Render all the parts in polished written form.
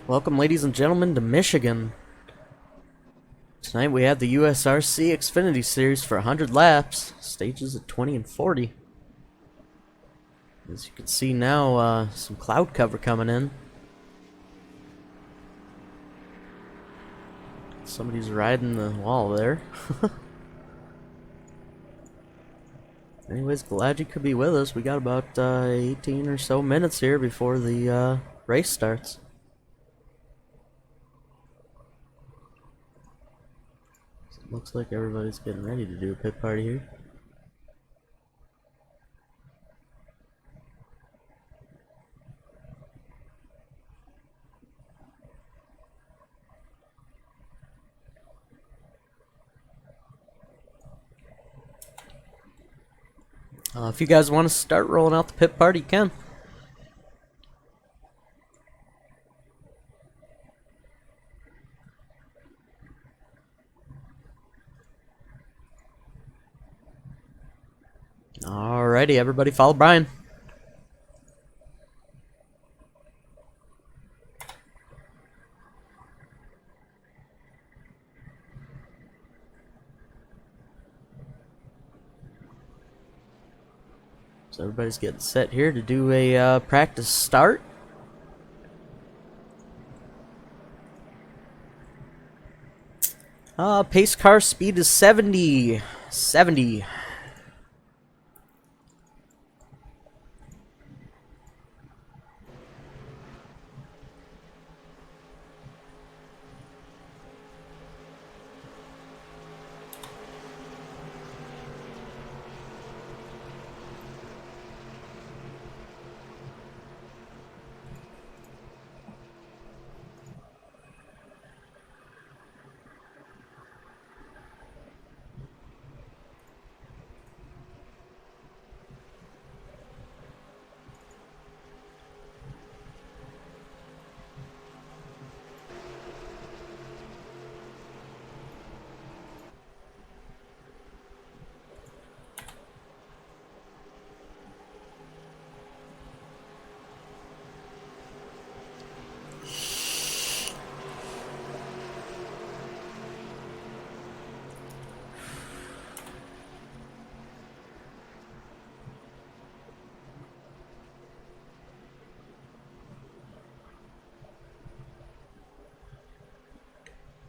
Welcome, ladies and gentlemen, to Michigan. Tonight we have the USRC Xfinity Series for 100 laps, stages at 20 and 40. As you can see now, some cloud cover coming in. Somebody's riding the wall there. Anyways, glad you could be with us. We got about 18 or so minutes here before the race starts. So it looks like everybody's getting ready to do a pit party here. If you guys want to start rolling out the pit party, you can. Alrighty, everybody follow Brian. So everybody's getting set here to do a practice start. Pace car speed is 70. 70.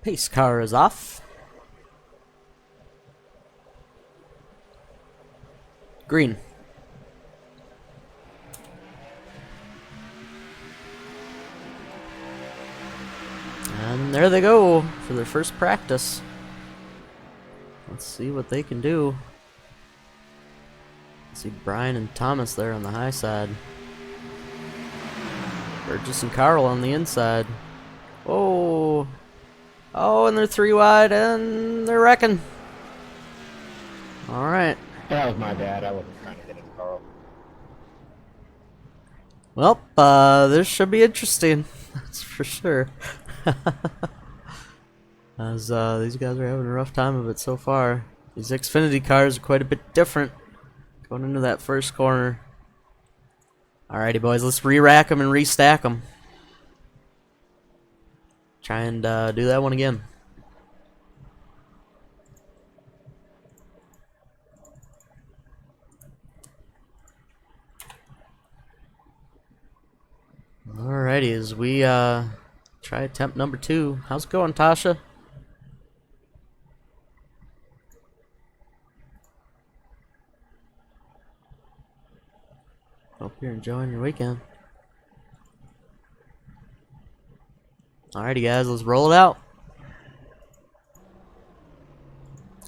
Pace car is off. Green. And there they go for their first practice. Let's see what they can do. See Brian and Thomas there on the high side. Burgess and Carl on the inside. Oh. Oh, and they're 3 wide, and they're wrecking. All right. That was my bad. I wasn't trying to hit it, Carl. Well, this should be interesting. That's for sure. As these guys are having a rough time of it so far. These Xfinity cars are quite a bit different going into that first corner. Alrighty, boys, let's re-rack them and restack them. Try and do that one again. Alrighty, as we try attempt number 2. How's it going, Tasha? Hope you're enjoying your weekend. Alrighty, guys, let's roll it out.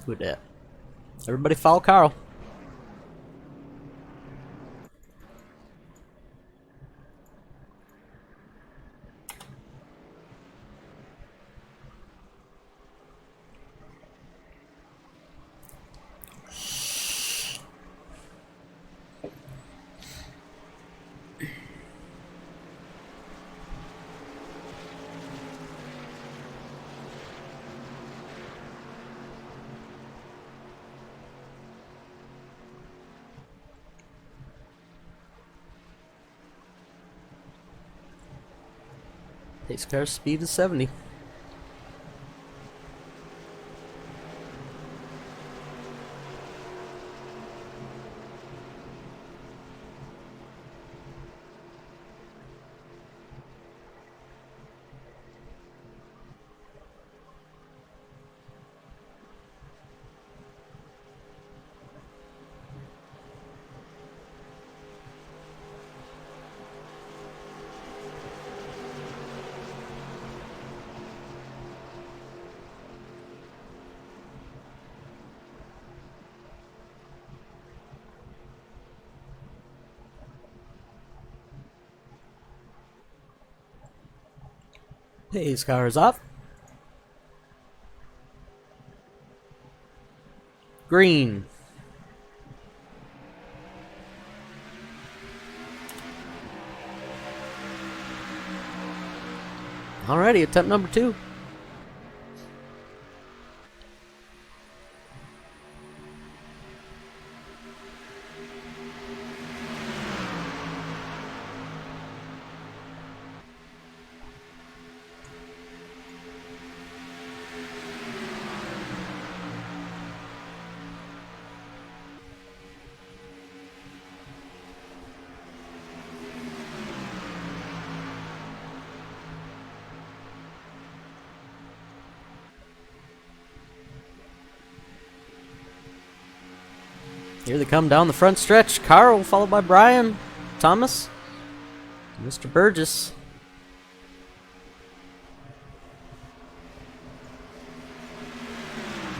Who dat? Everybody follow Carl. Pace car speed is 70. Pace car is off. Green. Alrighty, attempt number 2. Here they come down the front stretch. Carl, followed by Brian, Thomas, Mr. Burgess.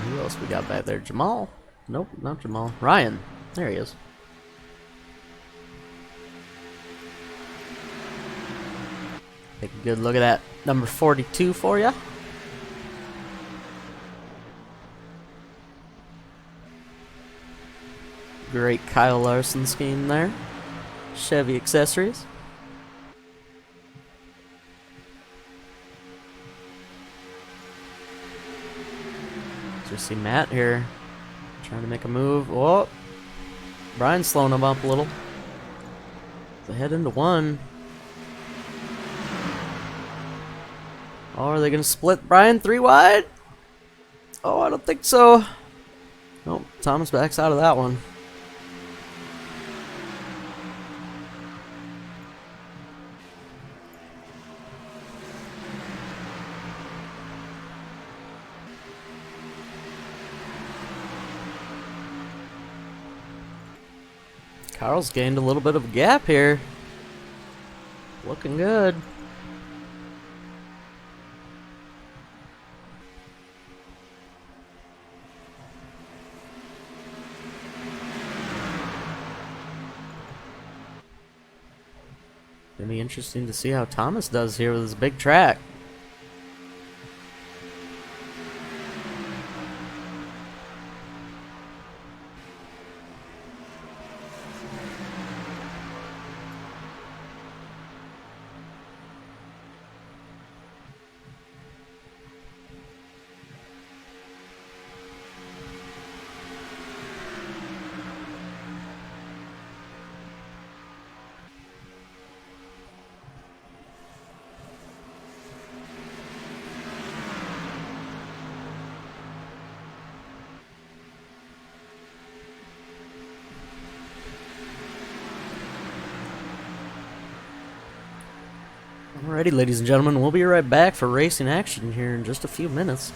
Who else we got back there? Jamal? Nope, not Jamal. Ryan. There he is. Take a good look at that number 42 for you. Great Kyle Larson scheme there. Chevy accessories. Just see Matt here trying to make a move. Oh, Brian's slowing him up a little. They head into one. Oh, are they going to split Brian 3 wide? Oh, I don't think so. Nope, Thomas backs out of that one. Carl's gained a little bit of a gap here. Looking good. Gonna be interesting to see how Thomas does here with his big track. Alrighty, ladies and gentlemen, we'll be right back for racing action here in just a few minutes.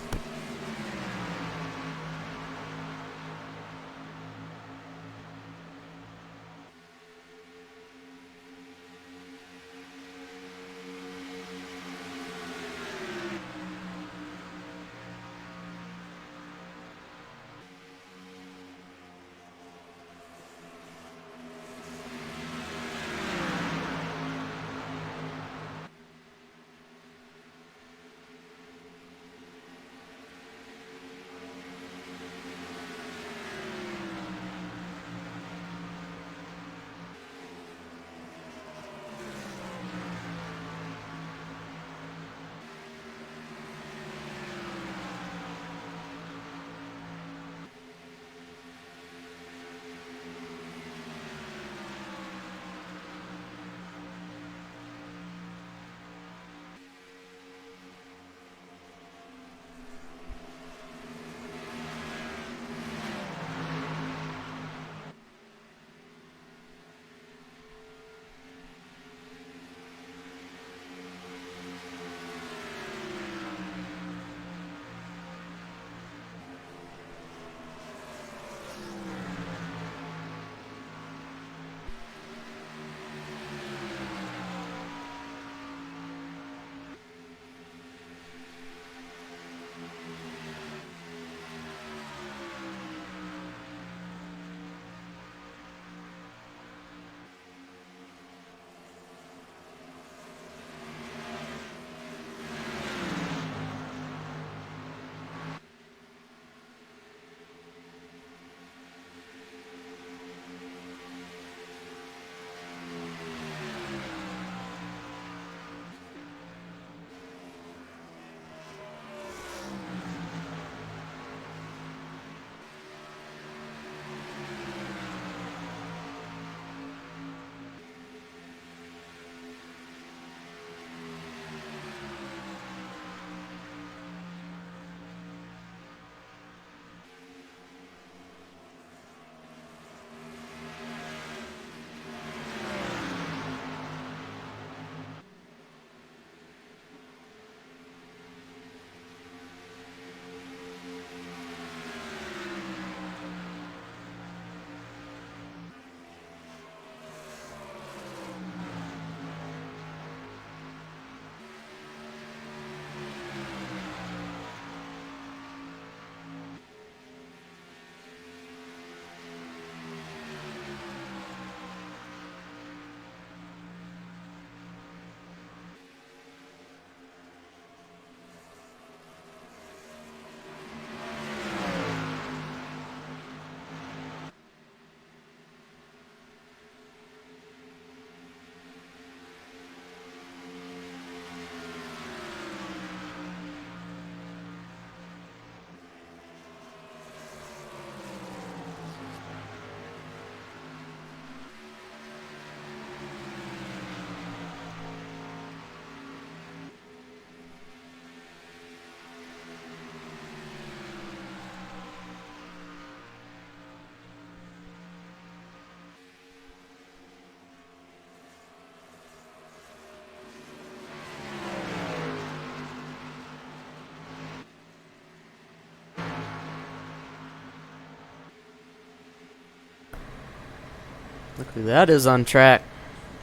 Look who that is on track.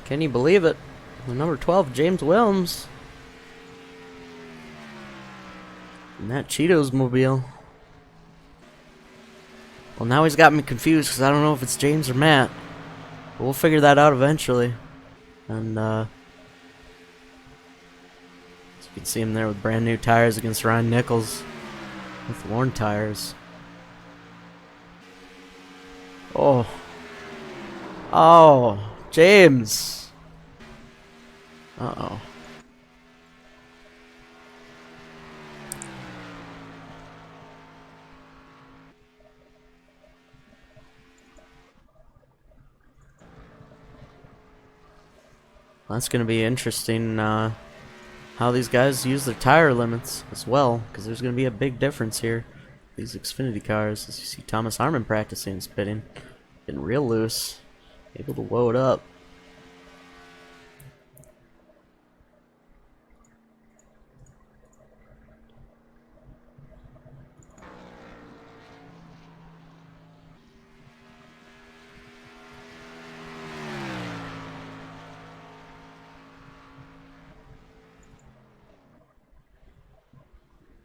Can you believe it? The number 12, James Williams. And that Cheetos mobile. Well, now he's got me confused because I don't know if it's James or Matt. But we'll figure that out eventually. And, as you can see him there with brand new tires against Ryan Nichols with worn tires. Oh. Oh, James. Uh-oh. That's going to be interesting how these guys use their tire limits as well, because there's going to be a big difference here. These Xfinity cars, as you see Thomas Harmon practicing spitting, getting real loose, able to woe it up.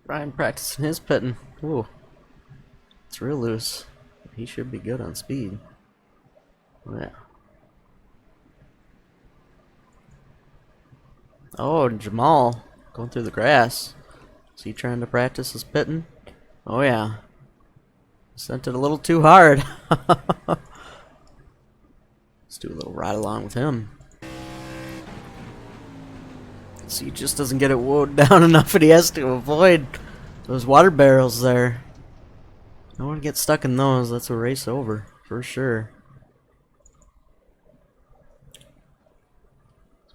Ryan practicing his pitting. Ooh. It's real loose. He should be good on speed. Yeah. Oh, and Jamal going through the grass. Is he trying to practice his pitting? Oh yeah. Sent it a little too hard. Let's do a little ride along with him. See, he just doesn't get it woed down enough, and he has to avoid those water barrels there. Don't want to get stuck in those. That's a race over for sure.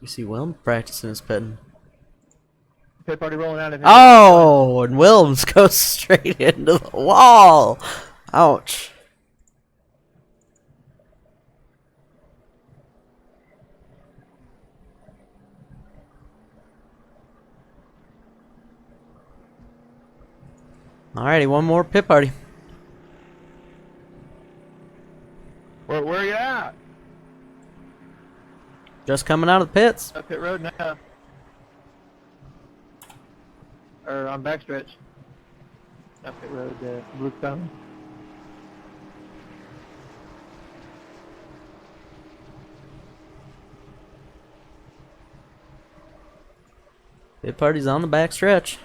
We see Wilm practicing his pitting. Pit party rolling out of here. Oh, and Wilms goes straight into the wall. Ouch. Alrighty, one more pit party. Where are you at? Just coming out of the pits. Up pit road now. Or on backstretch. Up pit road, blue stone. Pit party's on the back stretch.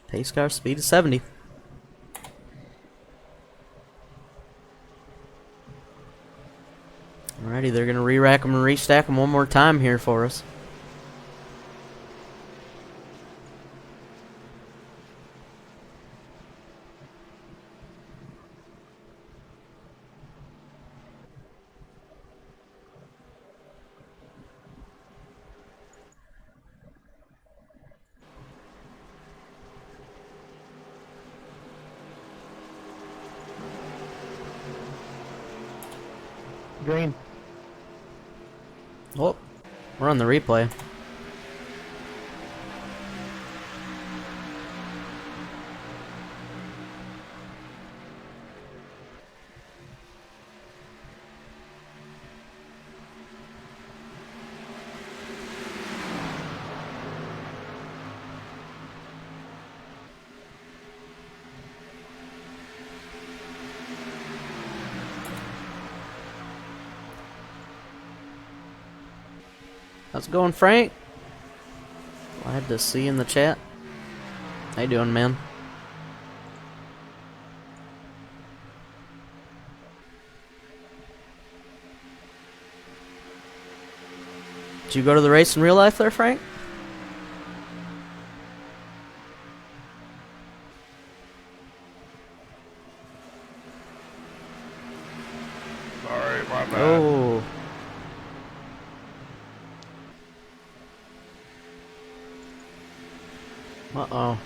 Pace car speed is 70. Alrighty, they're going to re-rack them and restack them one more time here for us. Green. Oh, we're on the replay. How's it going, Frank? Glad to see you in the chat. How you doing, man? Did you go to the race in real life there, Frank? Sorry, my bad. Oh. Uh-oh.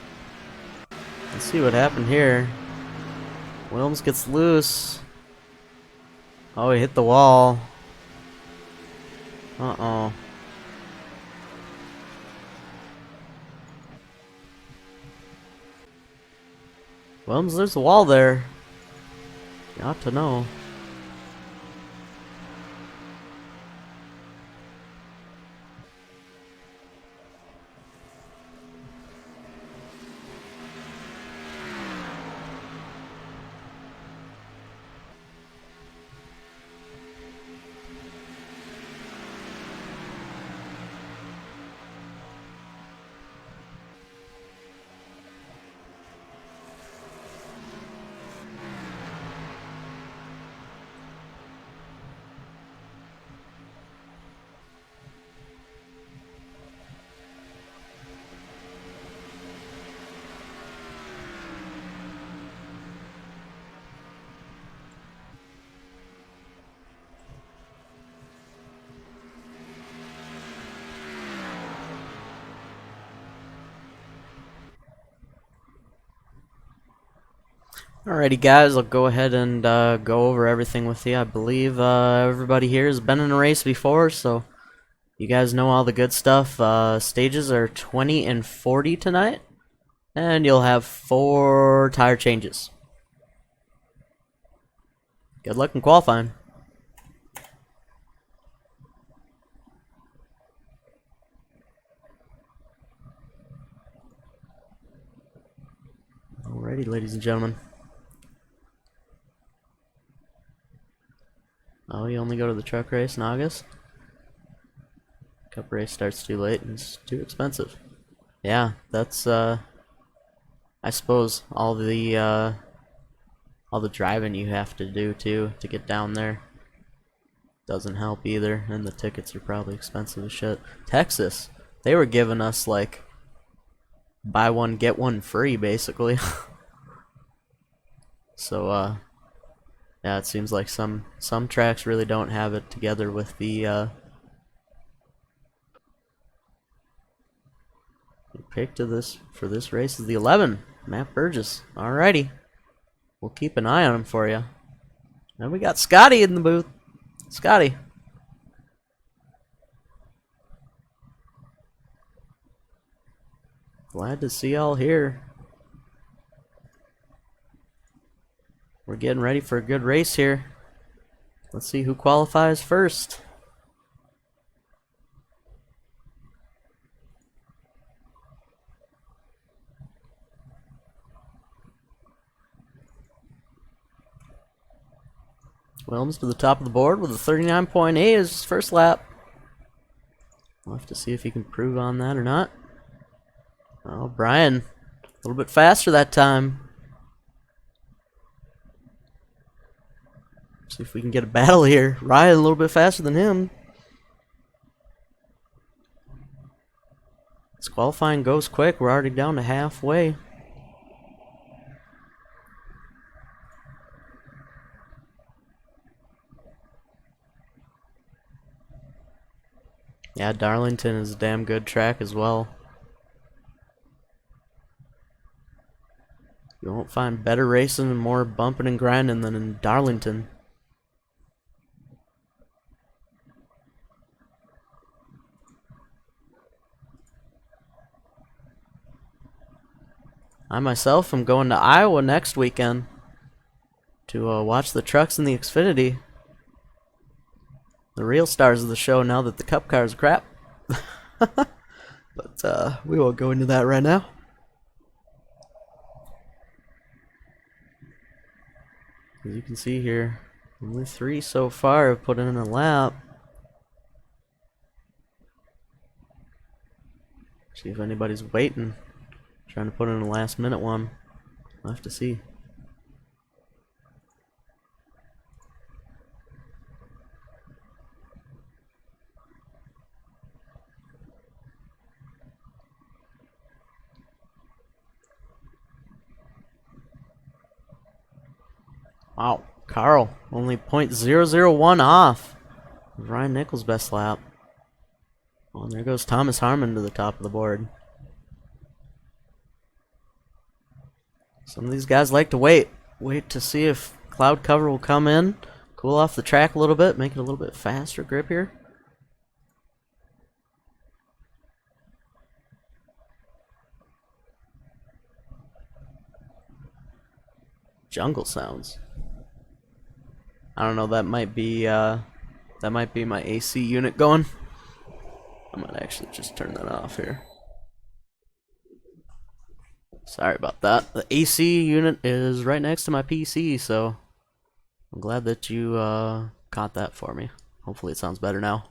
Let's see what happened here. Wilms gets loose. Oh, he hit the wall. Uh-oh. Wilms, there's a wall there. You ought to know. Alrighty guys, I'll go ahead and go over everything with you. I believe everybody here has been in a race before, so you guys know all the good stuff. Stages are 20 and 40 tonight, and you'll have 4 tire changes. Good luck in qualifying. Alrighty, ladies and gentlemen. Oh, you only go to the truck race in August? Cup race starts too late and it's too expensive. Yeah, that's I suppose all the driving you have to do too to get down there doesn't help either, and the tickets are probably expensive as shit. Texas, they were giving us like buy one get one free basically. So yeah, it seems like some tracks really don't have it together with the pick to this for this race is the 11, Matt Burgess. Alrighty, we'll keep an eye on him for you. And we got Scotty in the booth. Scotty. Glad to see y'all here. We're getting ready for a good race here. Let's see who qualifies first. Williams to the top of the board with a 39.8 as his first lap. We'll have to see if he can prove on that or not. Oh, Brian, a little bit faster that time. See if we can get a battle here. Ryan a little bit faster than him. This qualifying goes quick. We're already down to halfway. Yeah, Darlington is a damn good track as well. You won't find better racing and more bumping and grinding than in Darlington. I myself am going to Iowa next weekend to watch the trucks in the Xfinity. The real stars of the show now that the Cup cars are crap. But we won't go into that right now. As you can see here, only 3 so far have put in a lap. See if anybody's waiting, trying to put in a last minute one. We'll have to see. Wow, Carl, only .001 off. Ryan Nichols' best lap. Oh, and there goes Thomas Harmon to the top of the board. Some of these guys like to wait to see if cloud cover will come in, cool off the track a little bit, make it a little bit faster grip here. Jungle sounds. I don't know, that might be my AC unit going. I might actually just turn that off here. Sorry about that. The AC unit is right next to my PC, so I'm glad that you caught that for me. Hopefully it sounds better now.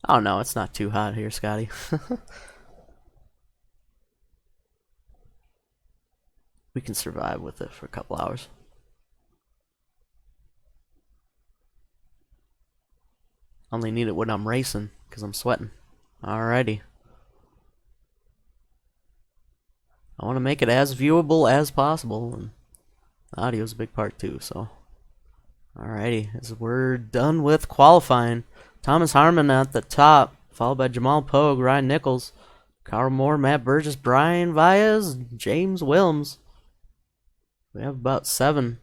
Oh no, it's not too hot here, Scotty. We can survive with it for a couple hours. Only need it when I'm racing, because I'm sweating. Alrighty. I want to make it as viewable as possible, and the audio's a big part too, so Alrighty, as we're done with qualifying, Thomas Harmon at the top, followed by Jamal Pogue, Ryan Nichols, Carl Moore, Matt Burgess, Brian Baez, James Wilms. We have about seven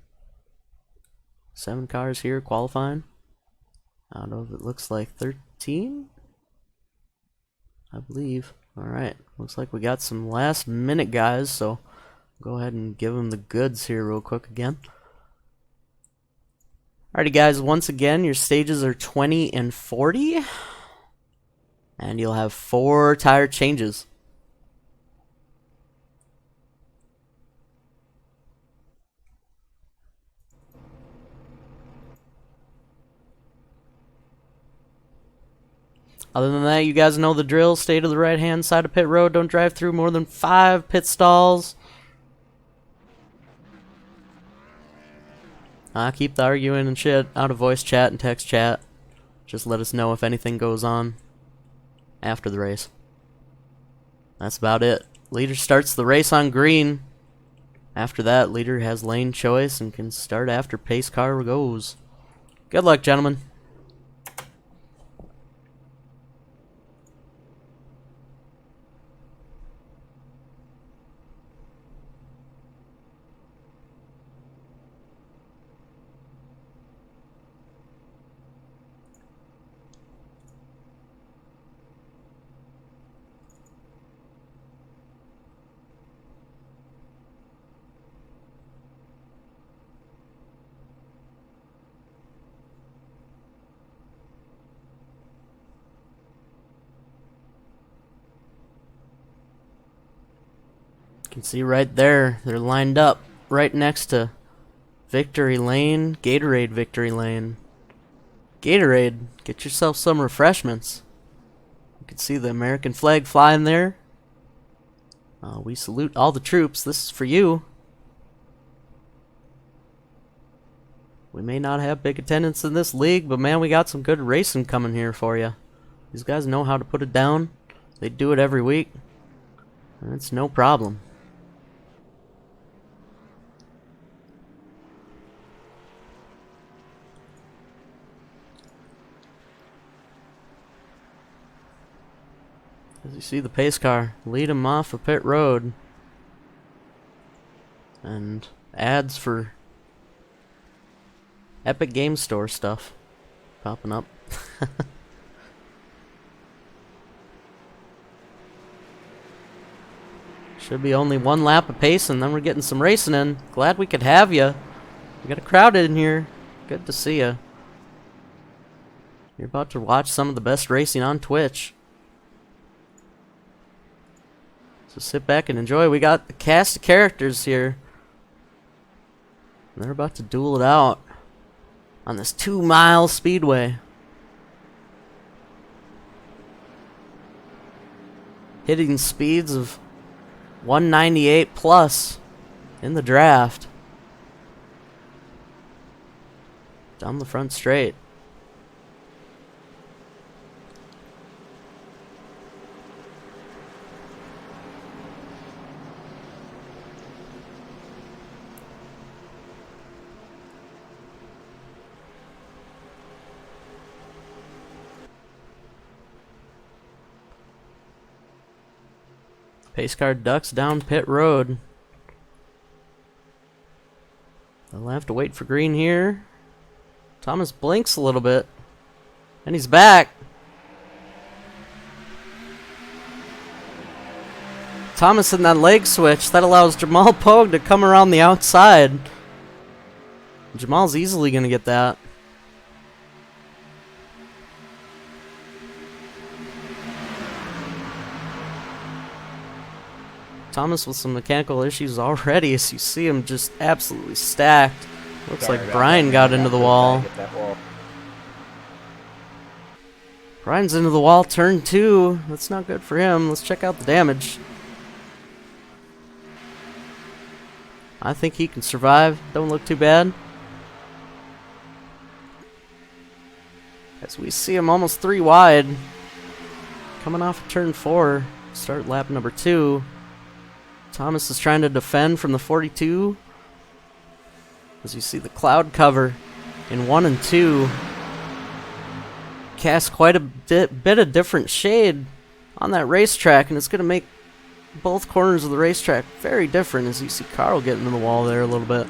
cars here qualifying out of, it looks like 13, I believe. Alright, looks like we got some last minute guys, so go ahead and give them the goods here real quick again. Alrighty guys, once again your stages are 20 and 40, and you'll have 4 tire changes. Other than that, you guys know the drill. Stay to the right hand side of pit road. Don't drive through more than 5 pit stalls. Keep the arguing and shit out of voice chat and text chat. Just let us know if anything goes on after the race. That's about it. Leader starts the race on green. After that, leader has lane choice and can start after pace car goes. Good luck, gentlemen. You can see right there, they're lined up right next to Victory Lane, Gatorade Victory Lane. Gatorade, get yourself some refreshments. You can see the American flag flying there. We salute all the troops. This is for you. We may not have big attendance in this league, but man, we got some good racing coming here for you. These guys know how to put it down. They do it every week, and it's no problem. As you see the pace car lead him off of pit road, and ads for Epic Game Store stuff popping up. Should be only 1 lap of pace, and then we're getting some racing in. Glad we could have you. We got a crowd in here. Good to see you. You're about to watch some of the best racing on Twitch. So sit back and enjoy. We got the cast of characters here. They're about to duel it out on this 2-mile speedway. Hitting speeds of 198 plus in the draft. Down the front straight. Pace car ducks down pit road. They'll have to wait for green here. Thomas blinks a little bit, and he's back. Thomas in that leg switch, that allows Jamal Pogue to come around the outside. Jamal's easily going to get that. Thomas with some mechanical issues already, as you see him just absolutely stacked. Looks like Brian got into the wall. Brian's into the wall, turn 2. That's not good for him. Let's check out the damage. I think he can survive. Don't look too bad. As we see him almost 3 wide. Coming off of turn 4. Start lap number 2. Thomas is trying to defend from the 42. As you see the cloud cover in 1 and 2 cast quite a bit of different shade on that racetrack, and it's going to make both corners of the racetrack very different, as you see Carl getting in the wall there a little bit.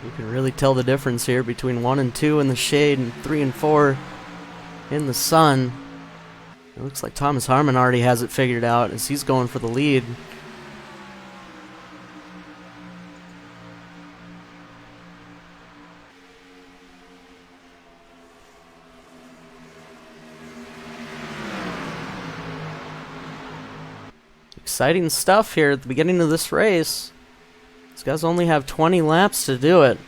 You can really tell the difference here between 1 and 2 in the shade and 3 and 4 in the sun. It looks like Thomas Harmon already has it figured out as he's going for the lead. Exciting stuff here at the beginning of this race. These guys only have 20 laps to do it.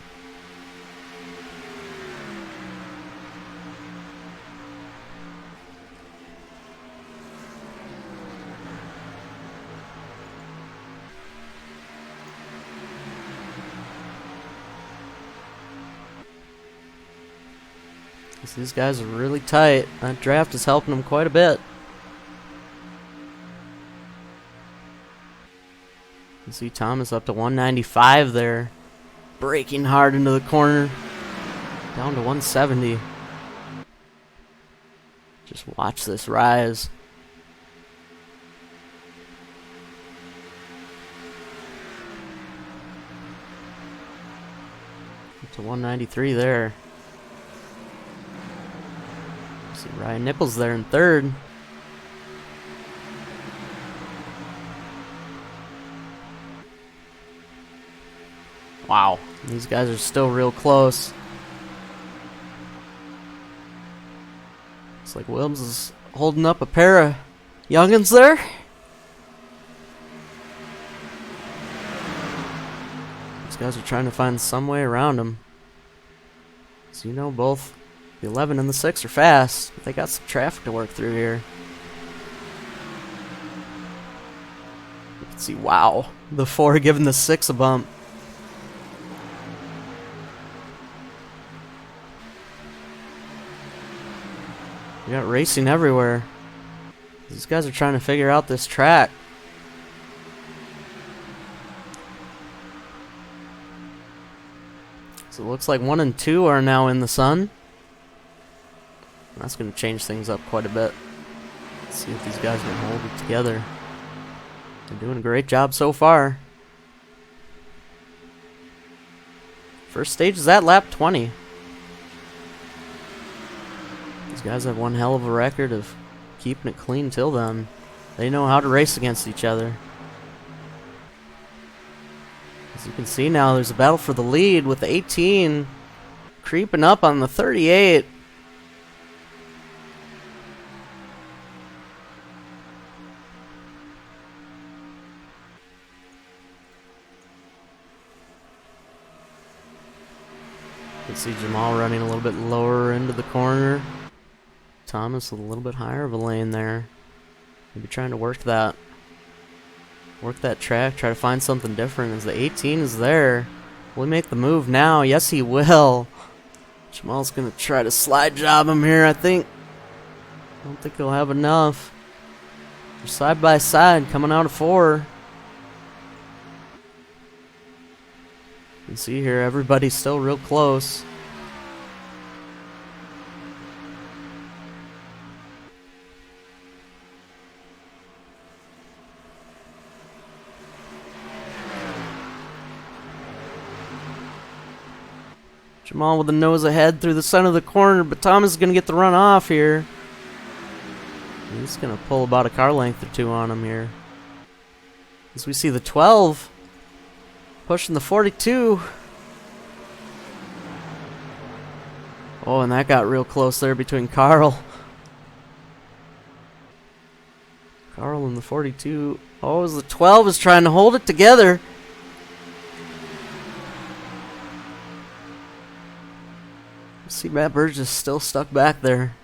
These guys are really tight. That draft is helping them quite a bit. You see Thomas up to 195 there. Braking hard into the corner. Down to 170. Just watch this rise. Up to 193 there. See Ryan Nichols there in third. Wow, these guys are still real close. Looks like Williams is holding up a pair of youngins there. These guys are trying to find some way around him. So you know both the 11 and the 6 are fast. But they got some traffic to work through here. You can see, wow, the 4 giving the 6 a bump. You got racing everywhere. These guys are trying to figure out this track. So it looks like 1 and 2 are now in the sun. That's going to change things up quite a bit. Let's see if these guys can hold it together. They're doing a great job so far. First stage is at lap 20. These guys have one hell of a record of keeping it clean till then. They know how to race against each other. As you can see now, there's a battle for the lead with the 18 creeping up on the 38. You can see Jamal running a little bit lower into the corner. Thomas with a little bit higher of a lane there. Maybe trying to work that track, try to find something different as the 18 is there. Will he make the move now? Yes, he will. Jamal's going to try to slide job him here, I think. I don't think he'll have enough. They're side by side, coming out of 4. You can see here, everybody's still real close. Jamal with the nose ahead through the center of the corner, but Thomas is going to get the run off here. He's going to pull about a car length or 2 on him here. As we see the 12 pushing the 42. Oh, and that got real close there between Carl. Carl and the 42. Oh, as the 12 is trying to hold it together. See, Matt Burgess still stuck back there.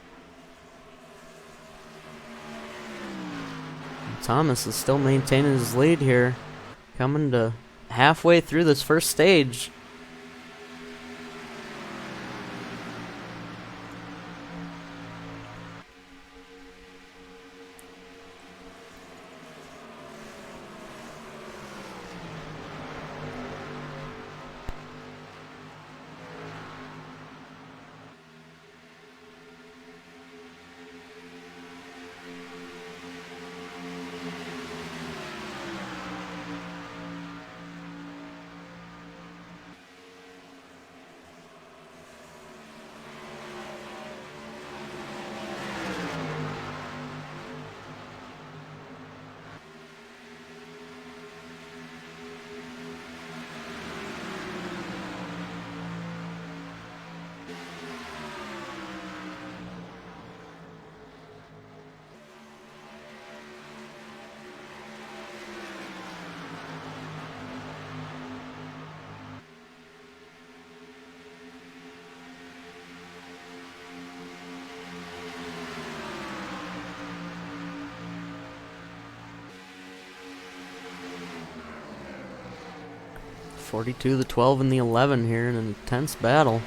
And Thomas is still maintaining his lead here. Coming to halfway through this first stage. 42, the 12, and the 11 here in an intense battle.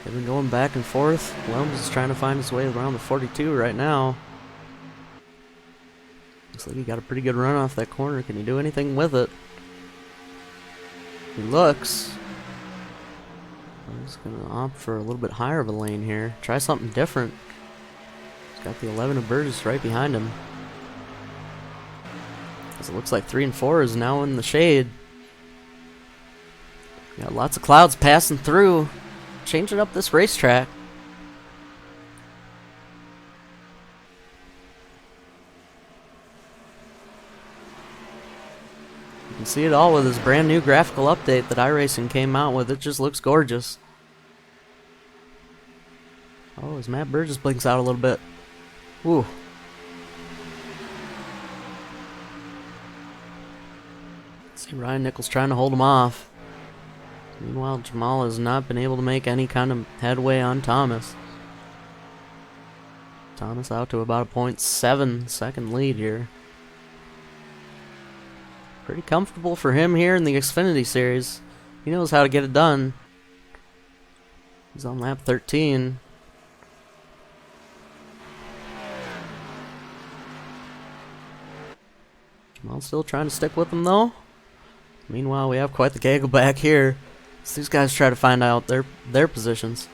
They've been going back and forth. Wilms is trying to find his way around the 42 right now. Looks like he got a pretty good run off that corner. Can he do anything with it? He looks. I'm just going to opt for a little bit higher of a lane here. Try something different. He's got the 11 of Burgess right behind him. As it looks like 3 and 4 is now in the shade. Got lots of clouds passing through. Changing up this racetrack. You can see it all with this brand new graphical update that iRacing came out with. It just looks gorgeous. Oh, as Matt Burgess blinks out a little bit. Woo. See Ryan Nichols trying to hold him off. Meanwhile, Jamal has not been able to make any kind of headway on Thomas. Thomas out to about a 0.7 second lead here. Pretty comfortable for him here in the Xfinity series. He knows how to get it done. He's on lap 13. Jamal's still trying to stick with him though. Meanwhile, we have quite the gaggle back here. So these guys try to find out their positions.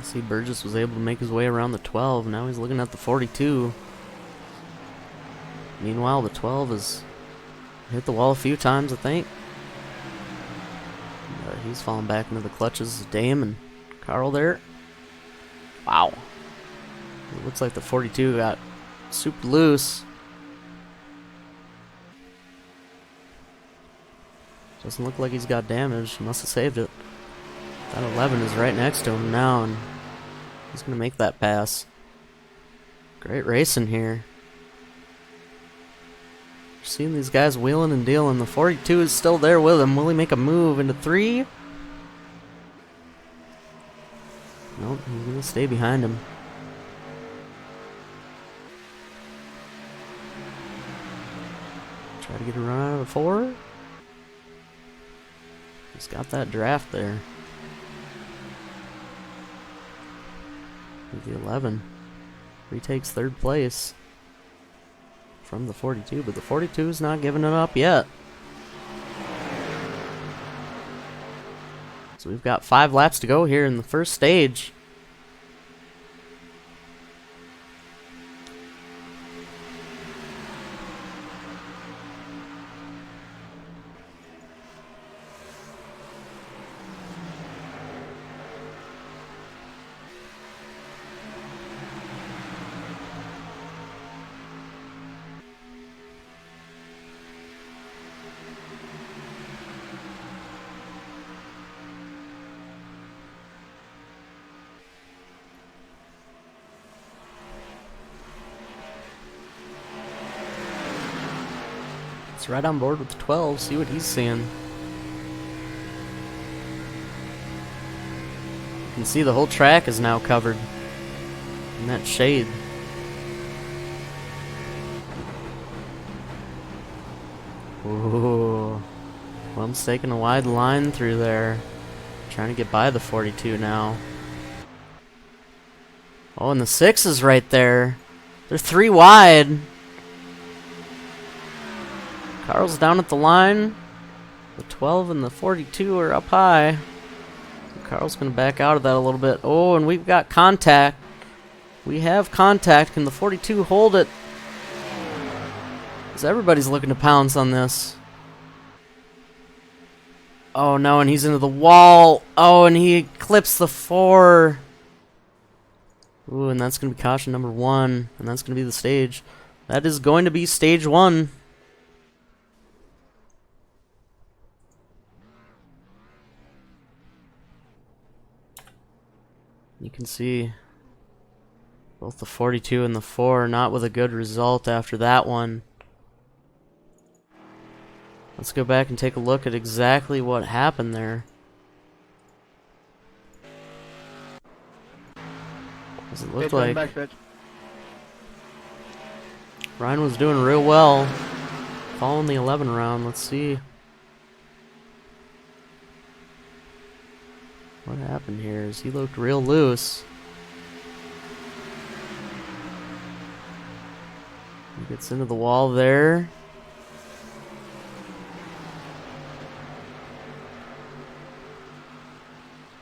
See, Burgess was able to make his way around the 12. Now he's looking at the 42. Meanwhile, the 12 has hit the wall a few times, I think. He's falling back into the clutches of Dame and Carl there. Wow. It looks like the 42 got super loose. Doesn't look like he's got damage. He must have saved it. That 11 is right next to him now, and he's going to make that pass. Great racing here. Seeing these guys wheeling and dealing. The 42 is still there with him. Will he make a move into 3? Nope, he's going to stay behind him. Try to get a run out of the 4. He's got that draft there. The 11 retakes 3rd place from the 42, but the 42 is not giving it up yet. So we've got 5 laps to go here in the first stage. It's right on board with the 12, see what he's seeing. You can see the whole track is now covered in that shade. Ooh. Well, taking a wide line through there. Trying to get by the 42 now. Oh, and the 6 is right there. They're 3 wide. Carl's down at the line. The 12 and the 42 are up high. Carl's going to back out of that a little bit. Oh, and we've got contact. We have contact. Can the 42 hold it? Because everybody's looking to pounce on this. Oh no, and he's into the wall. Oh, and he clips the 4. Ooh, and that's going to be caution number 1. And that's going to be the stage. That is going to be stage 1. You can see both the 42 and the 4 not with a good result after that one. Let's go back and take a look at exactly what happened there. Does it look like Ryan was doing real well following the 11 round. Let's see what happened here. As he looked real loose. He gets into the wall there.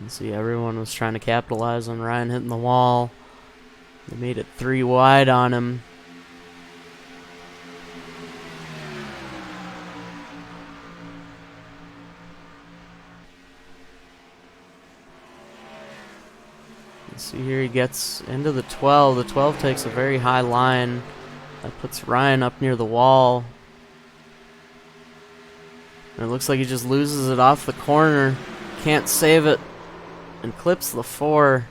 You can see everyone was trying to capitalize on Ryan hitting the wall. They made it 3 wide on him. You see here he gets into the 12. The 12 takes a very high line. That puts Ryan up near the wall. And it looks like he just loses it off the corner. Can't save it. And clips the 4.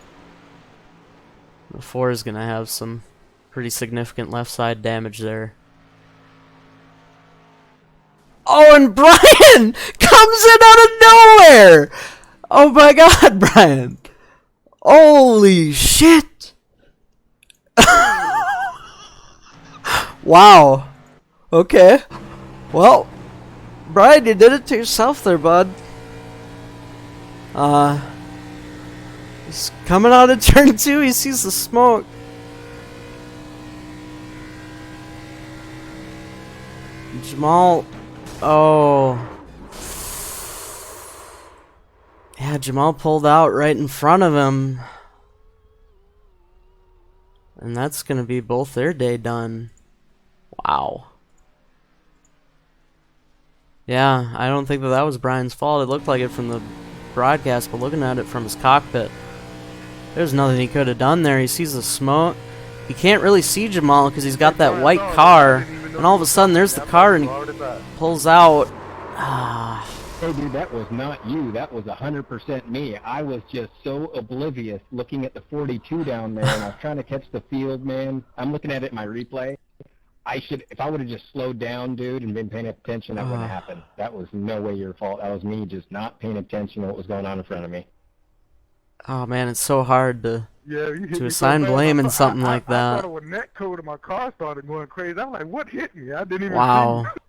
The 4 is going to have some pretty significant left side damage there. Oh, and Brian comes in out of nowhere! Oh my god, Brian. Holy shit! Wow. Okay. Well, Brian, you did it to yourself there, bud. He's coming out of turn 2. He sees the smoke. Jamal. Oh. Yeah, Jamal pulled out right in front of him. And that's going to be both their day done. Wow. Yeah, I don't think that was Brian's fault. It looked like it from the broadcast, but looking at it from his cockpit, there's nothing he could have done there. He sees the smoke. He can't really see Jamal because he's got that white car. And all of a sudden, there's the car, and he pulls out. Ah. Hey, dude, that was not you. That was 100% me. I was just so oblivious looking at the 42 down there, and I was trying to catch the field, man. I'm looking at it in my replay. If I would have just slowed down, dude, and been paying attention, that wouldn't have happened. That was no way your fault. That was me just not paying attention to what was going on in front of me. Oh, man, it's so hard to assign blame in something like that. I thought it was net code and my car started going crazy. I was like, what hit me? I didn't even Wow. see.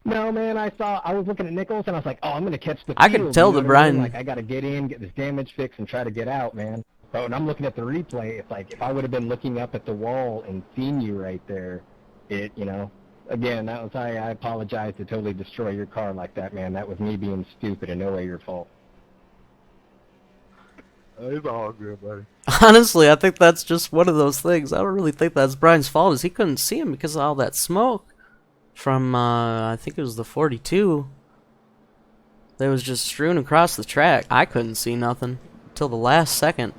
No, man, I was looking at Nichols, and I was like, oh, I'm going to catch the field. I could tell you know that what I mean? Brian... Like, I got to get in, get this damage fixed, and try to get out, man. But when I'm looking at the replay, it's like, if I would have been looking up at the wall and seen you right there, again, that was, I apologize to totally destroy your car like that, man. That was me being stupid and no way your fault. It's all good, buddy. Honestly, I think that's just one of those things. I don't really think that's Brian's fault, is he couldn't see him because of all that smoke from, I think it was the 42 that was just strewn across the track. I couldn't see nothing until the last second.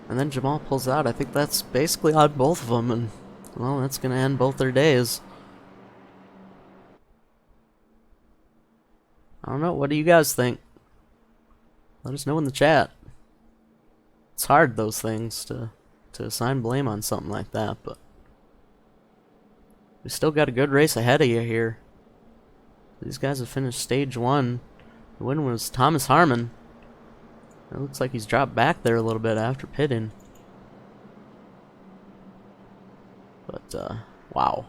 And then Jamal pulls out. I think that's basically on both of them, and, well, that's going to end both their days. I don't know. What do you guys think? Let us know in the chat. It's hard, those things, to assign blame on something like that, but we still got a good race ahead of you here. These guys have finished stage 1. The win was Thomas Harmon. It looks like he's dropped back there a little bit after pitting. But, wow.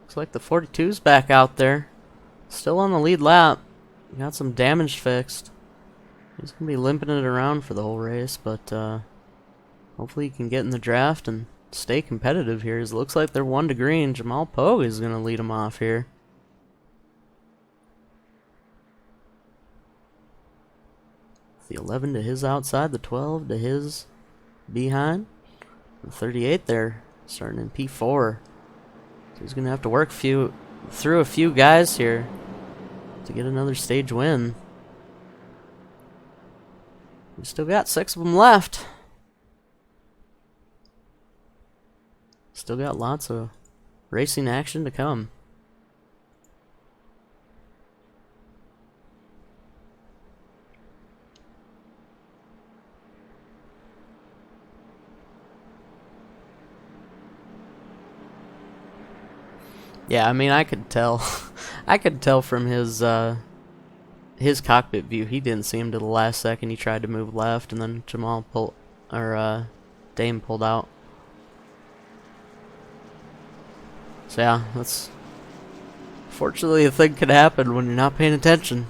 Looks like the 42's back out there. Still on the lead lap. Got some damage fixed. He's going to be limping it around for the whole race, but hopefully he can get in the draft and stay competitive here. It looks like they're 1 to green. Jamal Pogue is going to lead him off here. The 11 to his outside, the 12 to his behind. The 38 there, starting in P4. So he's going to have to work through a few guys here to get another stage win. We still got 6 of them left. Still got lots of racing action to come. Yeah, I mean, I could tell. I could tell from his cockpit view. He didn't see him to the last second. He tried to move left, and then Dame pulled out. So yeah, that's fortunately a thing could happen when you're not paying attention.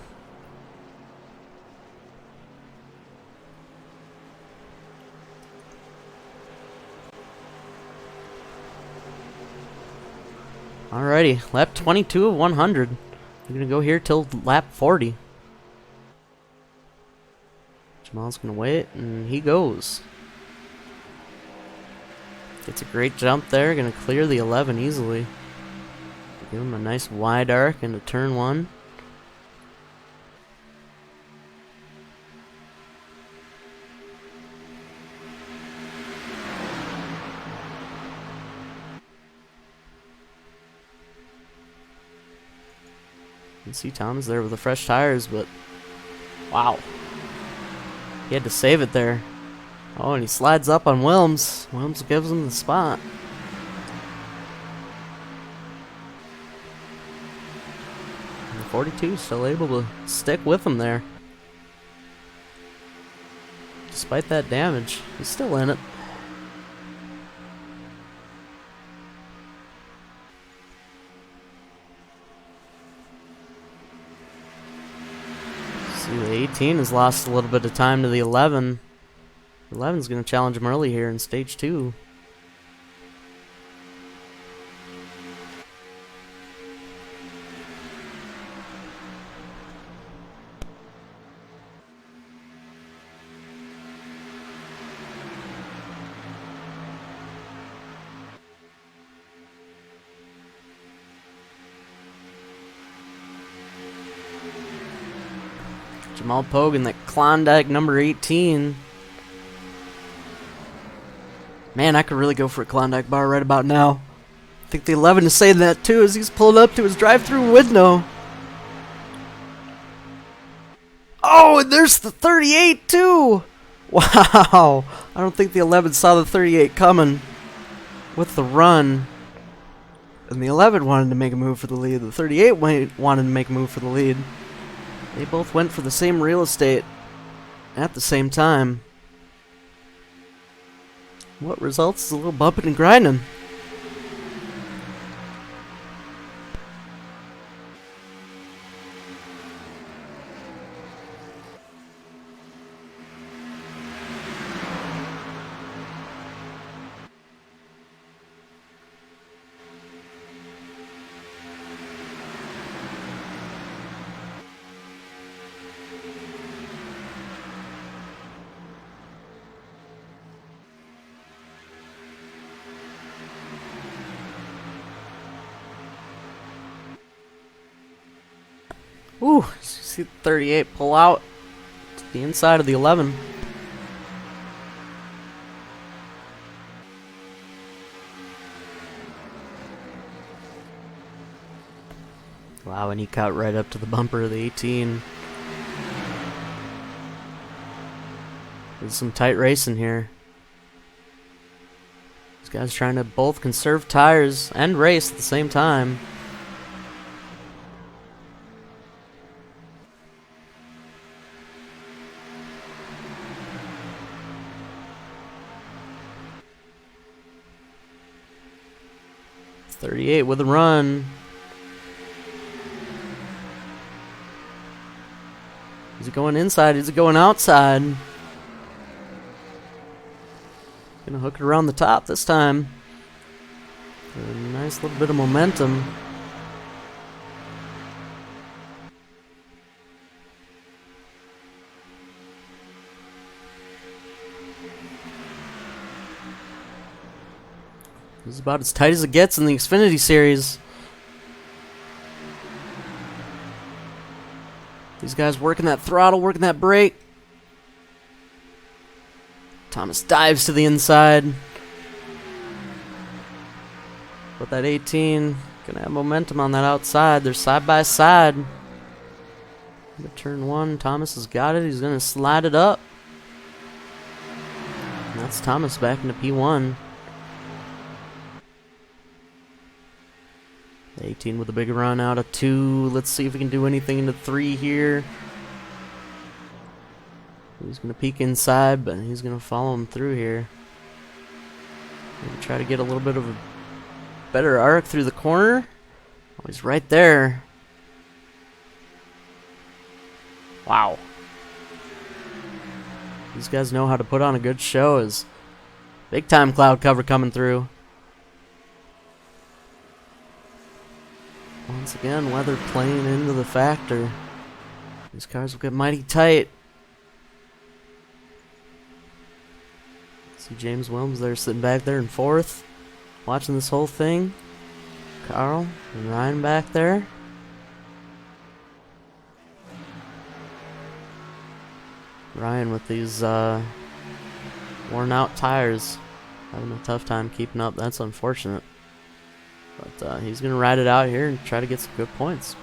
Alrighty, lap 22 of 100. We're gonna go here till lap 40. Jamal's gonna wait, and he goes. Gets a great jump there, gonna clear the 11 easily. Give him a nice wide arc into turn 1. You see Tom's there with the fresh tires, but wow. He had to save it there. Oh, and he slides up on Wilms. Wilms gives him the spot. And the 42 still able to stick with him there. Despite that damage, he's still in it. See, the 18 has lost a little bit of time to the 11. 11's going to challenge him early here in stage 2. Jamal Pogue in that Klondike number 18. Man, I could really go for a Klondike bar right about now. I think the 11 is saying that too as he's pulling up to his drive-through window. Oh, and there's the 38 too! Wow! I don't think the 11 saw the 38 coming with the run. And the 11 wanted to make a move for the lead. The 38 wanted to make a move for the lead. They both went for the same real estate at the same time. What results is a little bumping and grinding. Ooh, see the 38 pull out to the inside of the 11. Wow, and he caught right up to the bumper of the 18. There's some tight racing here. These guys trying to both conserve tires and race at the same time. 38 with a run. Is it going inside? Is it going outside? Gonna hook it around the top this time. A nice little bit of momentum. This is about as tight as it gets in the Xfinity series. These guys working that throttle, working that brake. Thomas dives to the inside. But that 18 gonna have momentum on that outside. They're side by side. Into turn 1, Thomas has got it. He's gonna slide it up. And that's Thomas back into P1. The 18 with a big run out of 2. Let's see if we can do anything into 3 here. He's going to peek inside, but he's going to follow him through here. Maybe try to get a little bit of a better arc through the corner. Oh, he's right there. Wow. These guys know how to put on a good show. Is big time cloud cover coming through. Once again, weather playing into the factor. These cars will get mighty tight. See James Williams there sitting back there in 4th, watching this whole thing. Carl and Ryan back there. Ryan with these worn out tires, having a tough time keeping up. That's unfortunate. But he's going to ride it out here and try to get some good points.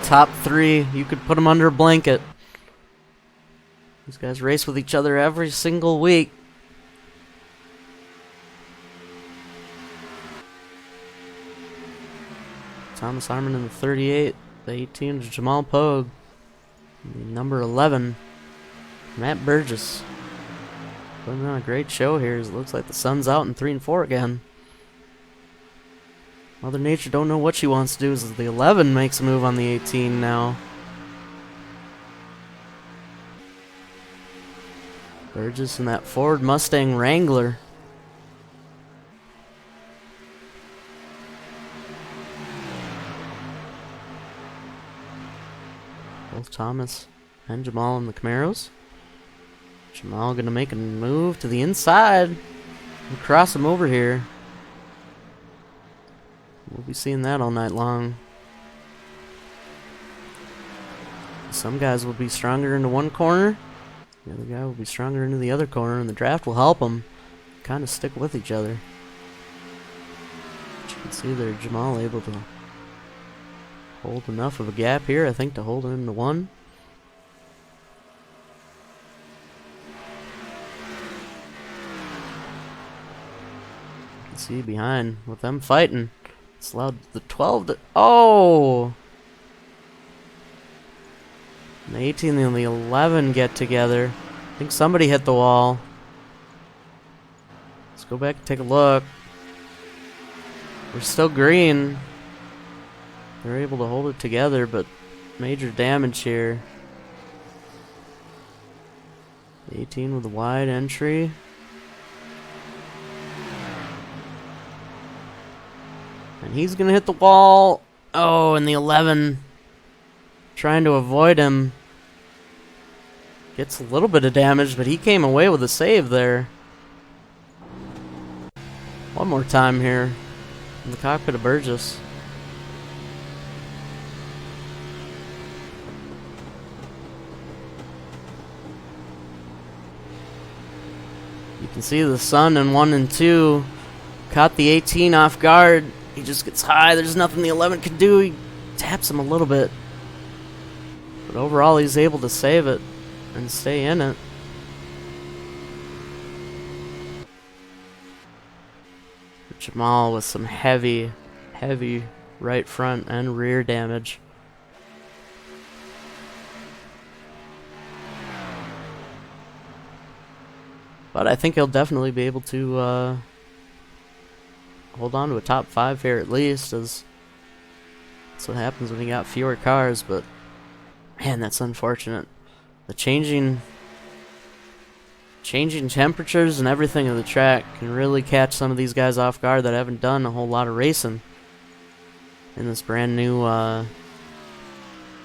Top 3, you could put them under a blanket. These guys race with each other every single week. Thomas Harmon in the 38, the 18 is Jamal Pogue. Number 11, Matt Burgess. Putting on a great show here. It looks like the sun's out in 3 and 4 again. Mother Nature don't know what she wants to do as the 11 makes a move on the 18 now. Burgess in that Ford Mustang Wrangler. Both Thomas and Jamal in the Camaros. Jamal gonna make a move to the inside and cross him over here. We'll be seeing that all night long. Some guys will be stronger into one corner. The other guy will be stronger into the other corner, and the draft will help them kind of stick with each other. But you can see there, Jamal able to hold enough of a gap here, I think, to hold it into 1. You can see behind with them fighting. It's allowed the 12 to... Oh! The 18 and the 11 get together. I think somebody hit the wall. Let's go back and take a look. We're still green. They're able to hold it together, but major damage here. The 18 with a wide entry. And he's going to hit the wall. Oh, and the 11 trying to avoid him. Gets a little bit of damage, but he came away with a save there. One more time here in the cockpit of Burgess. You can see the sun in 1 and 2 caught the 18 off guard. He just gets high. There's nothing the 11 can do. He taps him a little bit. But overall, he's able to save it and stay in it. Jamal with some heavy right front and rear damage. But I think he'll definitely be able to hold on to a top 5 here at least, as that's what happens when you got fewer cars. But man, that's unfortunate. The changing temperatures and everything of the track can really catch some of these guys off guard that haven't done a whole lot of racing in this brand new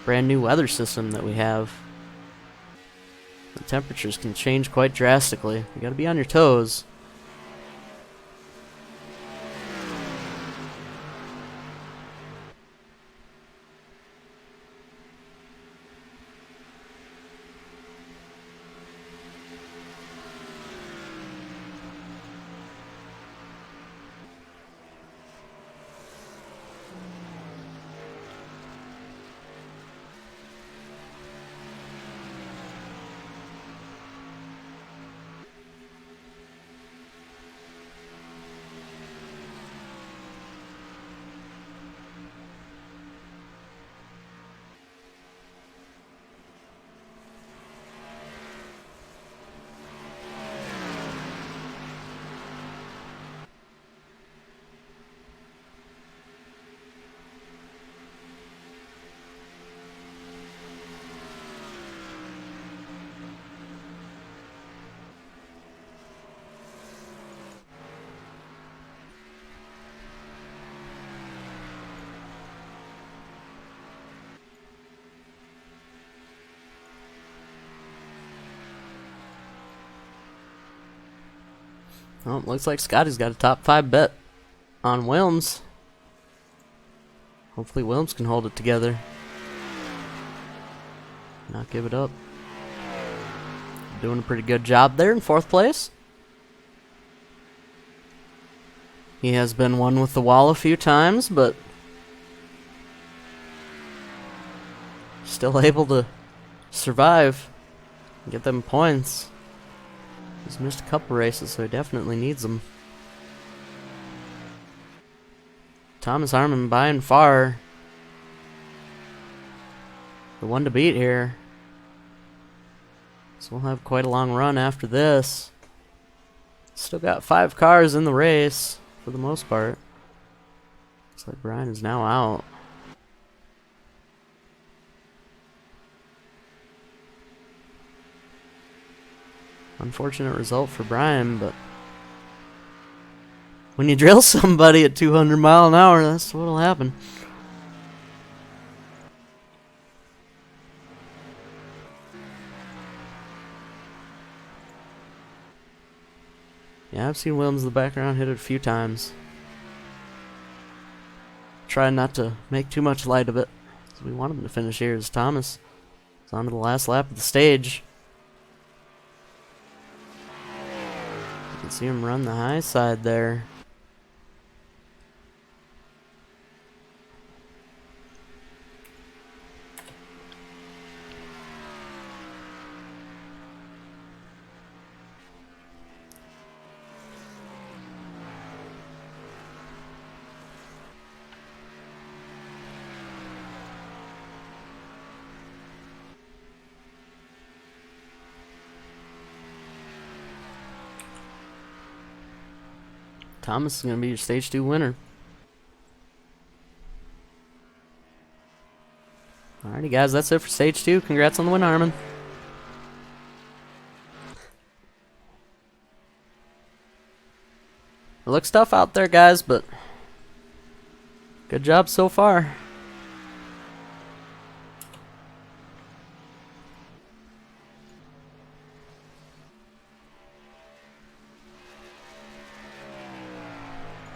weather system that we have. The temperatures can change quite drastically. You gotta be on your toes. Oh, it looks like Scotty's got a top 5 bet on Wilms. Hopefully Wilms can hold it together. Not give it up. Doing a pretty good job there in 4th place. He has been one with the wall a few times, but still able to survive and get them points. He's missed a couple races, so he definitely needs them. Thomas Harmon by and far the one to beat here. So we'll have quite a long run after this. Still got 5 cars in the race for the most part. Looks like Brian is now out. Unfortunate result for Brian, but when you drill somebody at 200 mile an hour, that's what'll happen. Yeah, I've seen Williams in the background hit it a few times. Try not to make too much light of it. So we want him to finish here as Thomas is on to the last lap of the stage. You can see him run the high side there. Thomas is going to be your Stage 2 winner. Alrighty, guys, that's it for Stage 2. Congrats on the win, Harmon. It looks tough out there, guys, but good job so far.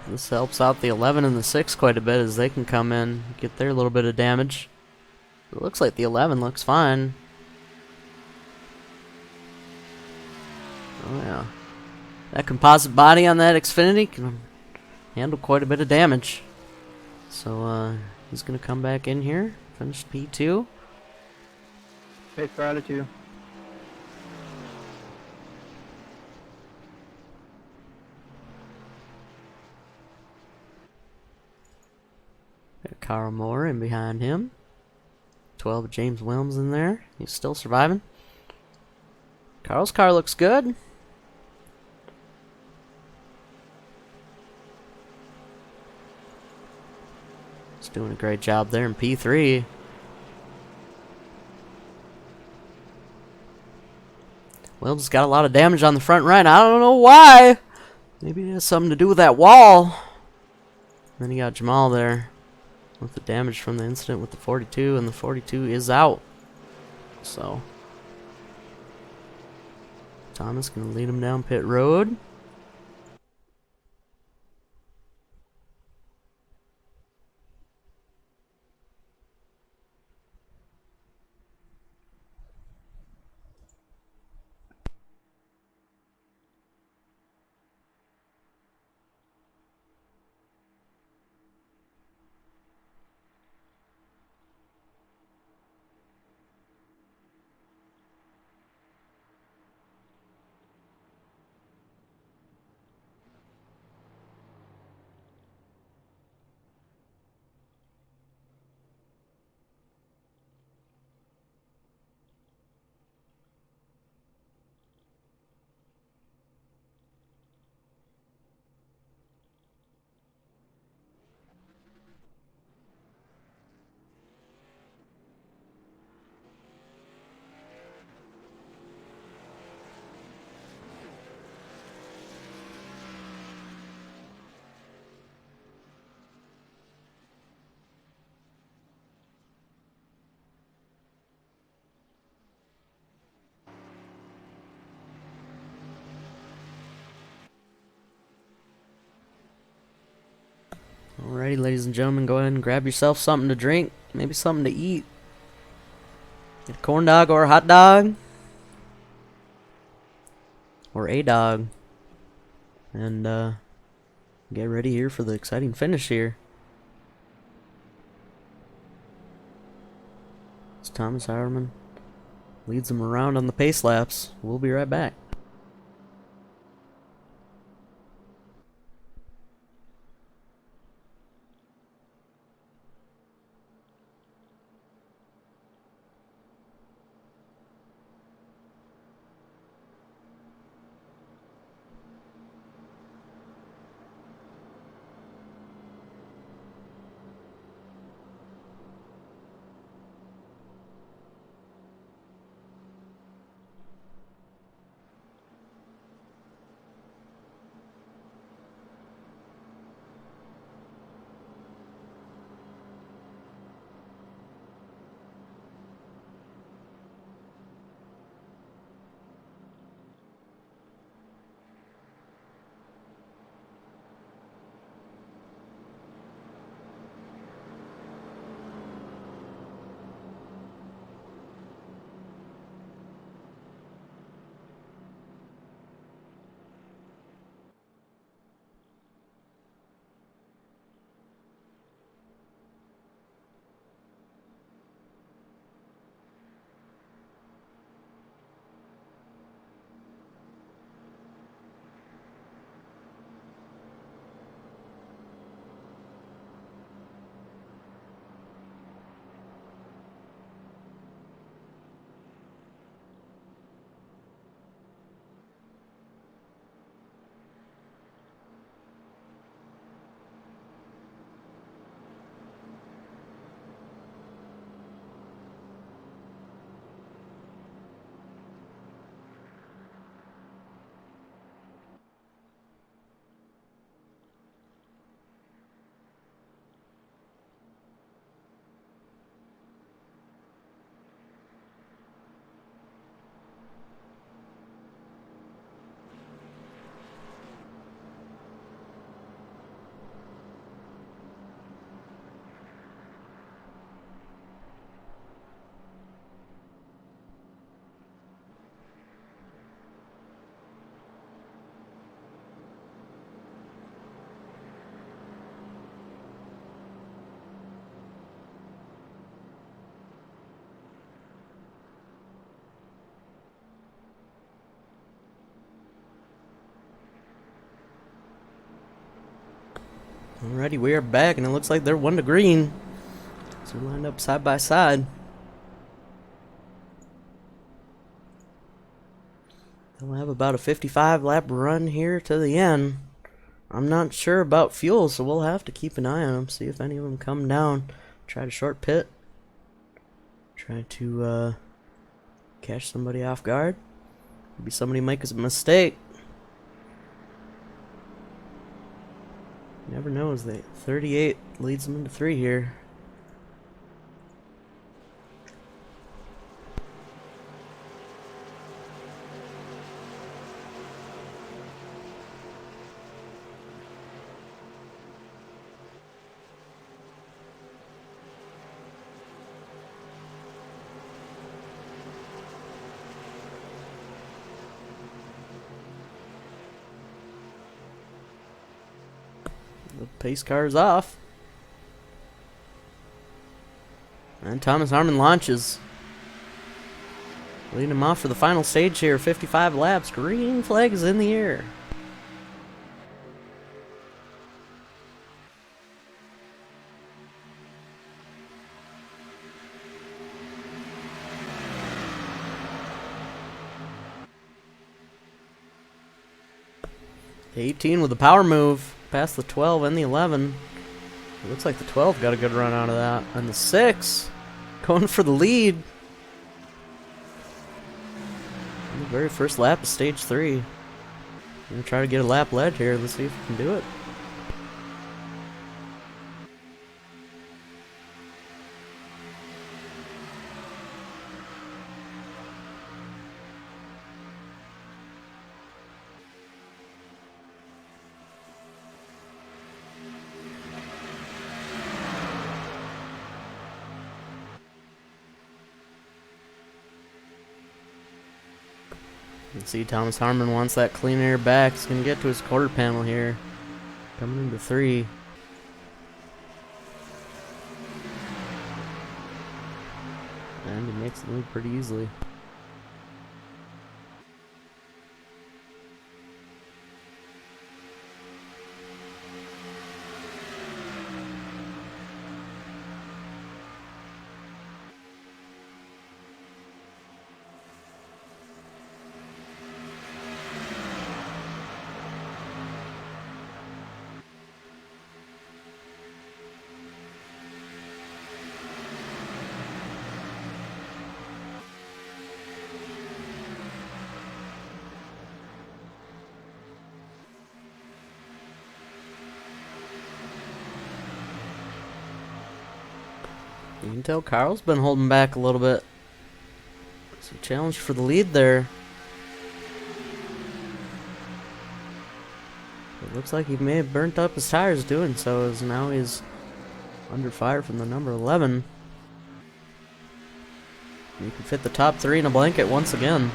This helps out the 11 and the 6 quite a bit as they can come in, get their little bit of damage. It looks like the 11 looks fine. Oh yeah. That composite body on that Xfinity can handle quite a bit of damage. So he's going to come back in here, finish P2. Pace car out of 2. Got Carl Moore in behind him. 12 James Wilms in there. He's still surviving. Carl's car looks good. doing a great job there in P3. Wills got a lot of damage on the front right. I don't know why. Maybe it has something to do with that wall. Then you got Jamal there with the damage from the incident with the 42, and the 42 is out. So Thomas gonna lead him down pit road. Alrighty, ladies and gentlemen, go ahead and grab yourself something to drink, maybe something to eat. Get a corn dog or a hot dog. Or a dog. And get ready here for the exciting finish here. It's Thomas Howerman leads them around on the pace laps. We'll be right back. Alrighty, we are back, and it looks like they're 1 to green. So we're lined up side by side. They'll have about a 55 lap run here to the end. I'm not sure about fuel, so we'll have to keep an eye on them, see if any of them come down. Try to short pit. Try to catch somebody off guard. Maybe somebody makes a mistake. You never know as they 38 leads them into 3 here. The pace car is off. And Thomas Harmon launches. Leading him off for the final stage here. 55 laps. Green flag is in the air. The 18 with the power move. Past the 12 and the 11. It looks like the 12 got a good run out of that. And the 6 going for the lead. On the very first lap of stage 3. Gonna try to get a lap lead here. Let's see if we can do it. You can see Thomas Harmon wants that clean air back. He's going to get to his quarter panel here. Coming into 3. And he makes the lead pretty easily. You can tell Carl's been holding back a little bit. It's a challenge for the lead there. It looks like he may have burnt up his tires doing so, as now he's under fire from the number 11. You can fit the top 3 in a blanket once again.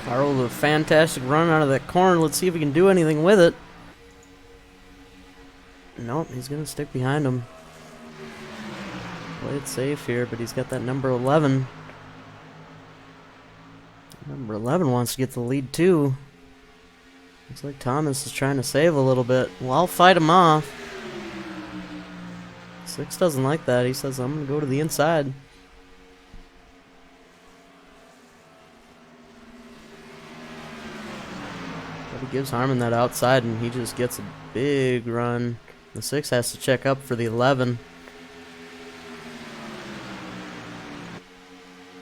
Carl with a fantastic run out of that corner. Let's see if he can do anything with it. Nope, he's going to stick behind him. Play it safe here, but he's got that number 11. Number 11 wants to get the lead too. Looks like Thomas is trying to save a little bit. Well, I'll fight him off. 6 doesn't like that. He says, I'm going to go to the inside. But he gives Harmon that outside, and he just gets a big run. The 6 has to check up for the 11.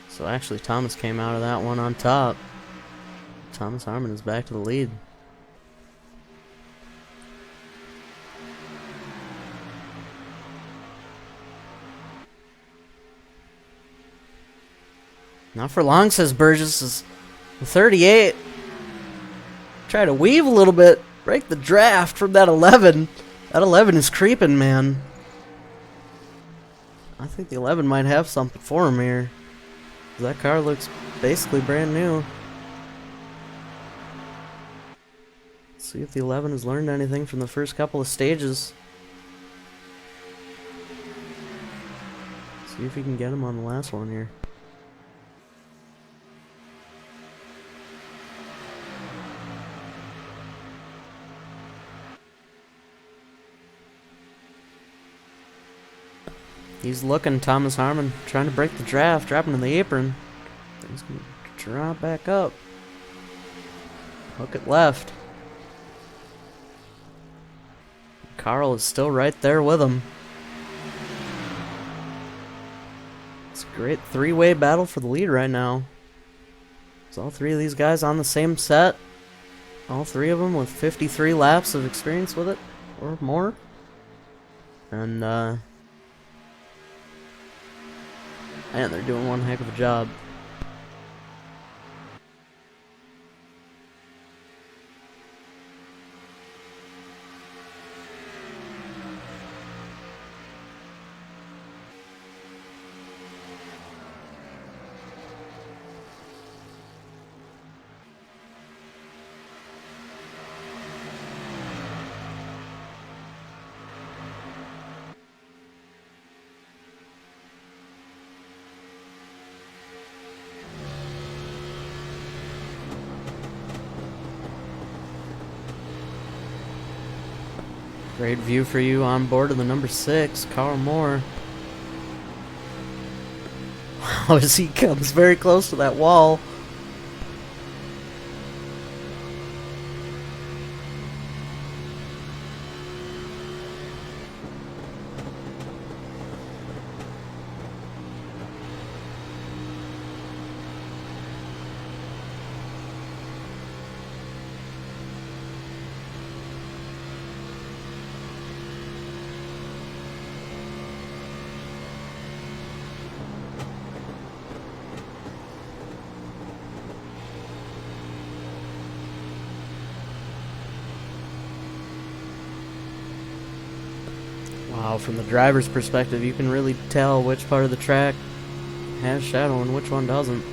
So actually, Thomas came out of that one on top. Thomas Harmon is back to the lead. Not for long, says Burgess. Is 38. Try to weave a little bit. Break the draft from that 11. That 11 is creeping, man. I think the 11 might have something for him here. That car looks basically brand new. Let's see if the 11 has learned anything from the first couple of stages. See if he can get him on the last one here. He's looking, Thomas Harmon, trying to break the draft, dropping in the apron. He's going to drop back up. Hook it left. Carl is still right there with him. It's a great three-way battle for the lead right now. It's all three of these guys on the same set. All three of them with 53 laps of experience with it, or more. And, man, they're doing one heck of a job. Great view for you on board of the number 6, Carl Moore. Wow, as he comes very close to that wall. Wow, from the driver's perspective, you can really tell which part of the track has shadow and which one doesn't.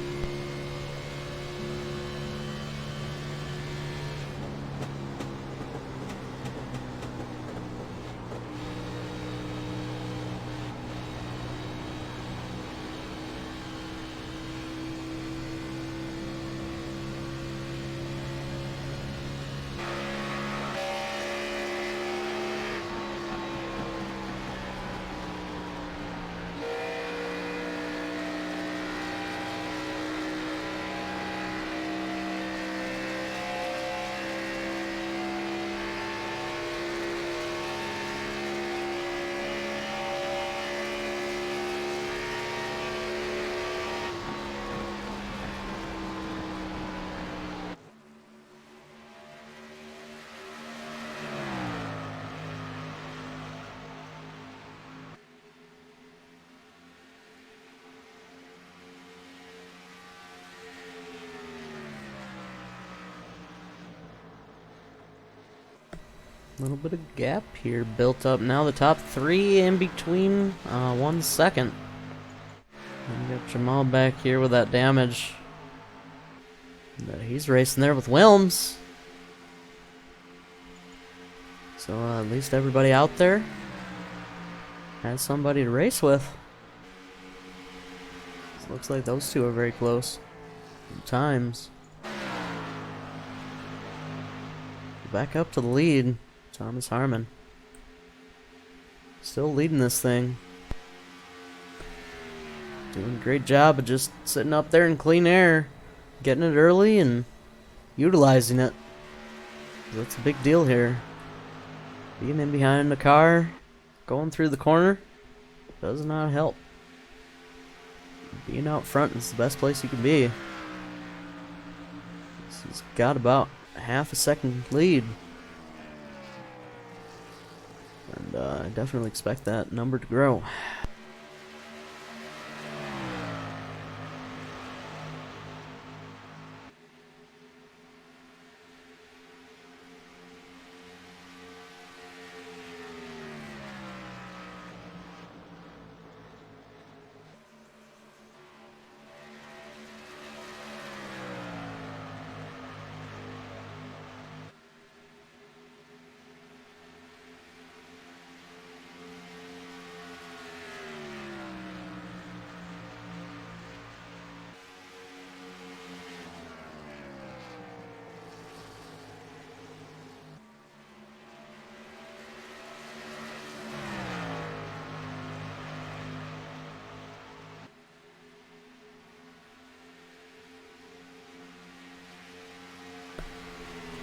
A little bit of gap here built up. Now the top 3 in between 1 second. And you got Jamal back here with that damage. He's racing there with Wilms. So at least everybody out there has somebody to race with. So looks like those two are very close. Times. Back up to the lead. Thomas Harmon. Still leading this thing. Doing a great job of just sitting up there in clean air. Getting it early and utilizing it. That's a big deal here. Being in behind the car, going through the corner, does not help. Being out front is the best place you can be. He's got about half a second lead. And I definitely expect that number to grow.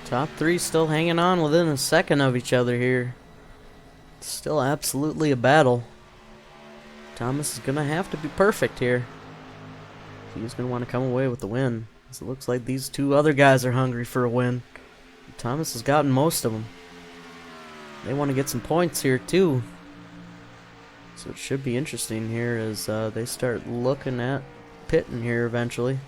Top three still hanging on within a second of each other here. It's still absolutely a battle. Thomas is going to have to be perfect here. He's going to want to come away with the win. It looks like these two other guys are hungry for a win. Thomas has gotten most of them. They want to get some points here too. So it should be interesting here as they start looking at pitting here eventually.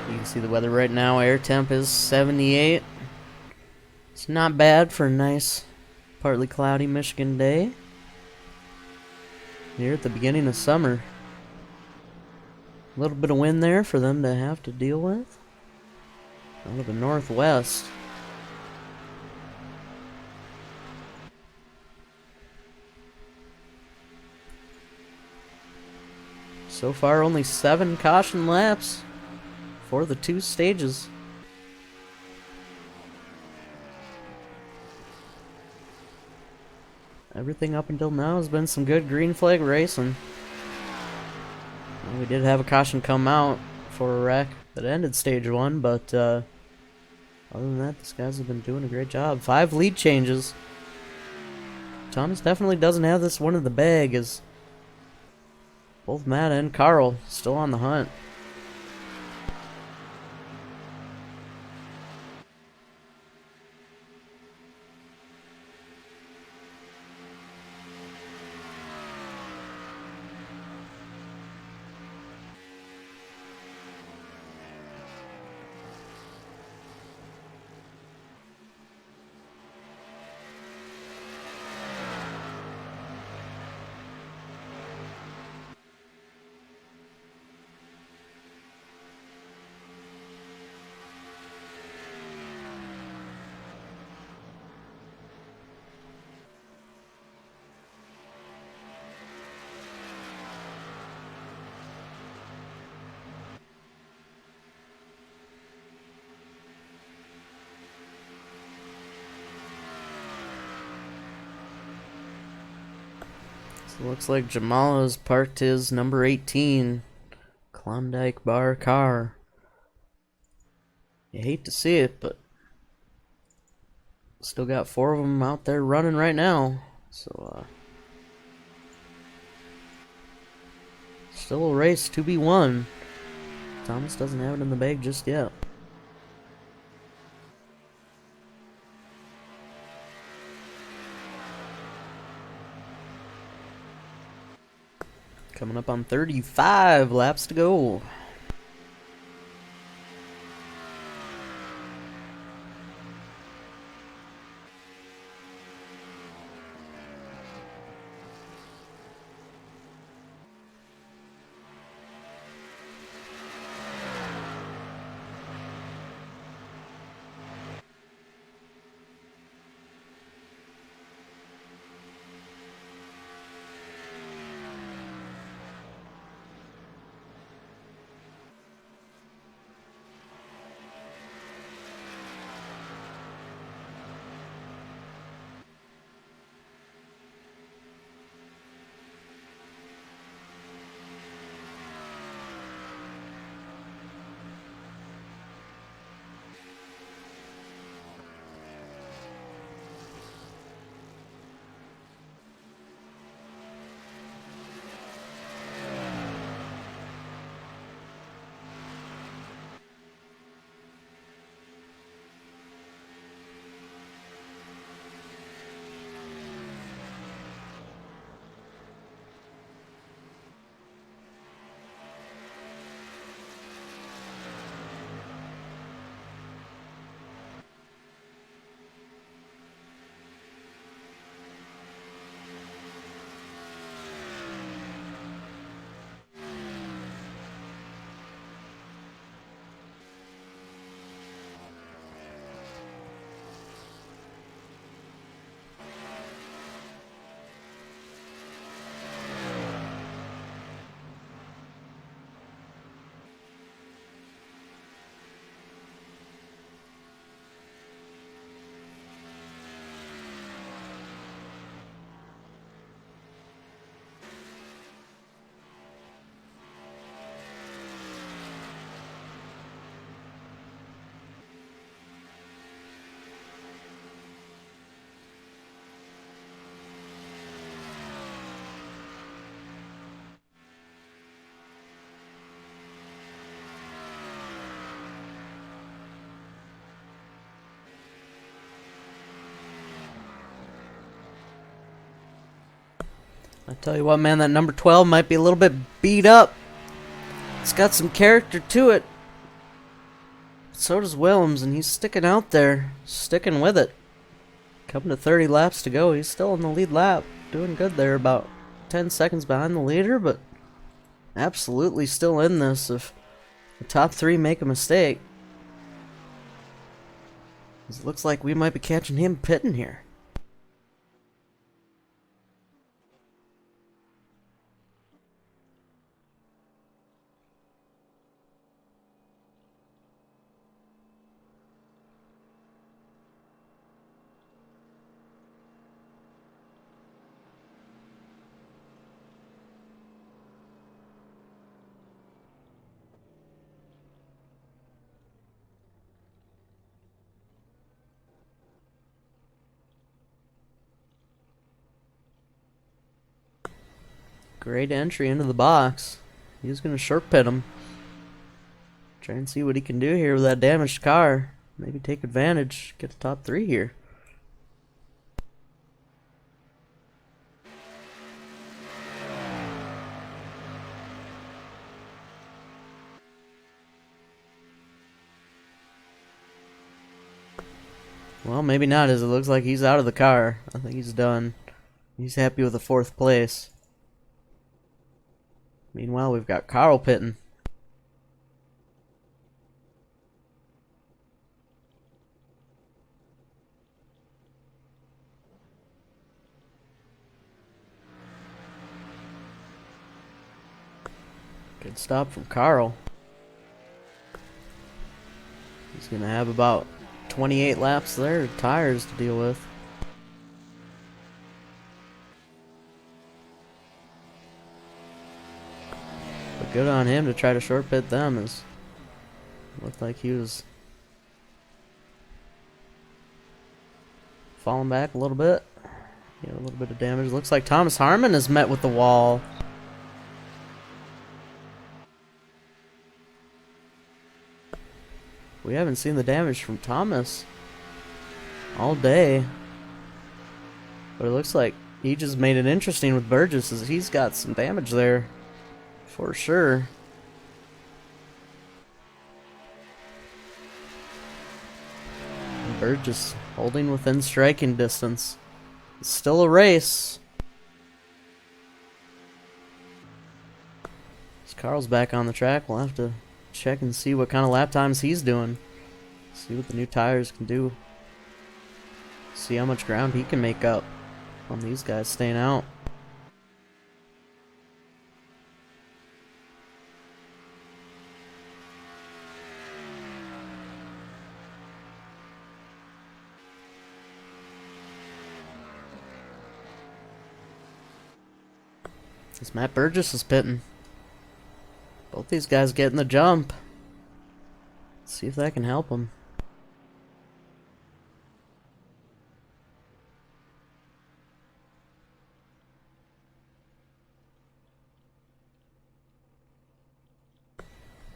You can see the weather right now. Air temp is 78. It's not bad for a nice, partly cloudy Michigan day. Here at the beginning of summer. A little bit of wind there for them to have to deal with. Out of the northwest. So far, only 7 caution laps for the 2 stages. Everything up until now has been some good green flag racing. We did have a caution come out for a wreck that ended stage 1, but other than that, these guys have been doing a great job. 5 lead changes. Thomas definitely doesn't have this one in the bag, as both Matt and Carl still on the hunt. So it looks like Jamal has parked his number 18 Klondike Bar car. You hate to see it, but still got 4 of them out there running right now. So, still a race to be won. Thomas doesn't have it in the bag just yet. Coming up on 35 laps to go. I tell you what, man, that number 12 might be a little bit beat up. It's got some character to it. So does Willems, and he's sticking out there, sticking with it. Coming to 30 laps to go. He's still in the lead lap. Doing good there, about 10 seconds behind the leader, but absolutely still in this if the top 3 make a mistake. It looks like we might be catching him pitting here. Great entry into the box. He's going to short pit him. Try and see what he can do here with that damaged car. Maybe take advantage. Get the top 3 here. Well, maybe not, as it looks like he's out of the car. I think he's done. He's happy with the 4th place. Meanwhile, we've got Carl pitting. Good stop from Carl. He's going to have about 28 laps there of tires to deal with. But good on him to try to short pit them, as it looked like he was falling back a little bit. He had a little bit of damage. Looks like Thomas Harmon has met with the wall. We haven't seen the damage from Thomas all day. But it looks like he just made it interesting with Burgess, as he's got some damage there for sure. And Burgess holding within striking distance. It's still a race. As Carl's back on the track, we'll have to check and see what kind of lap times he's doing. See what the new tires can do. See how much ground he can make up on these guys staying out. As Matt Burgess is pitting. Both these guys getting the jump. Let's see if that can help them.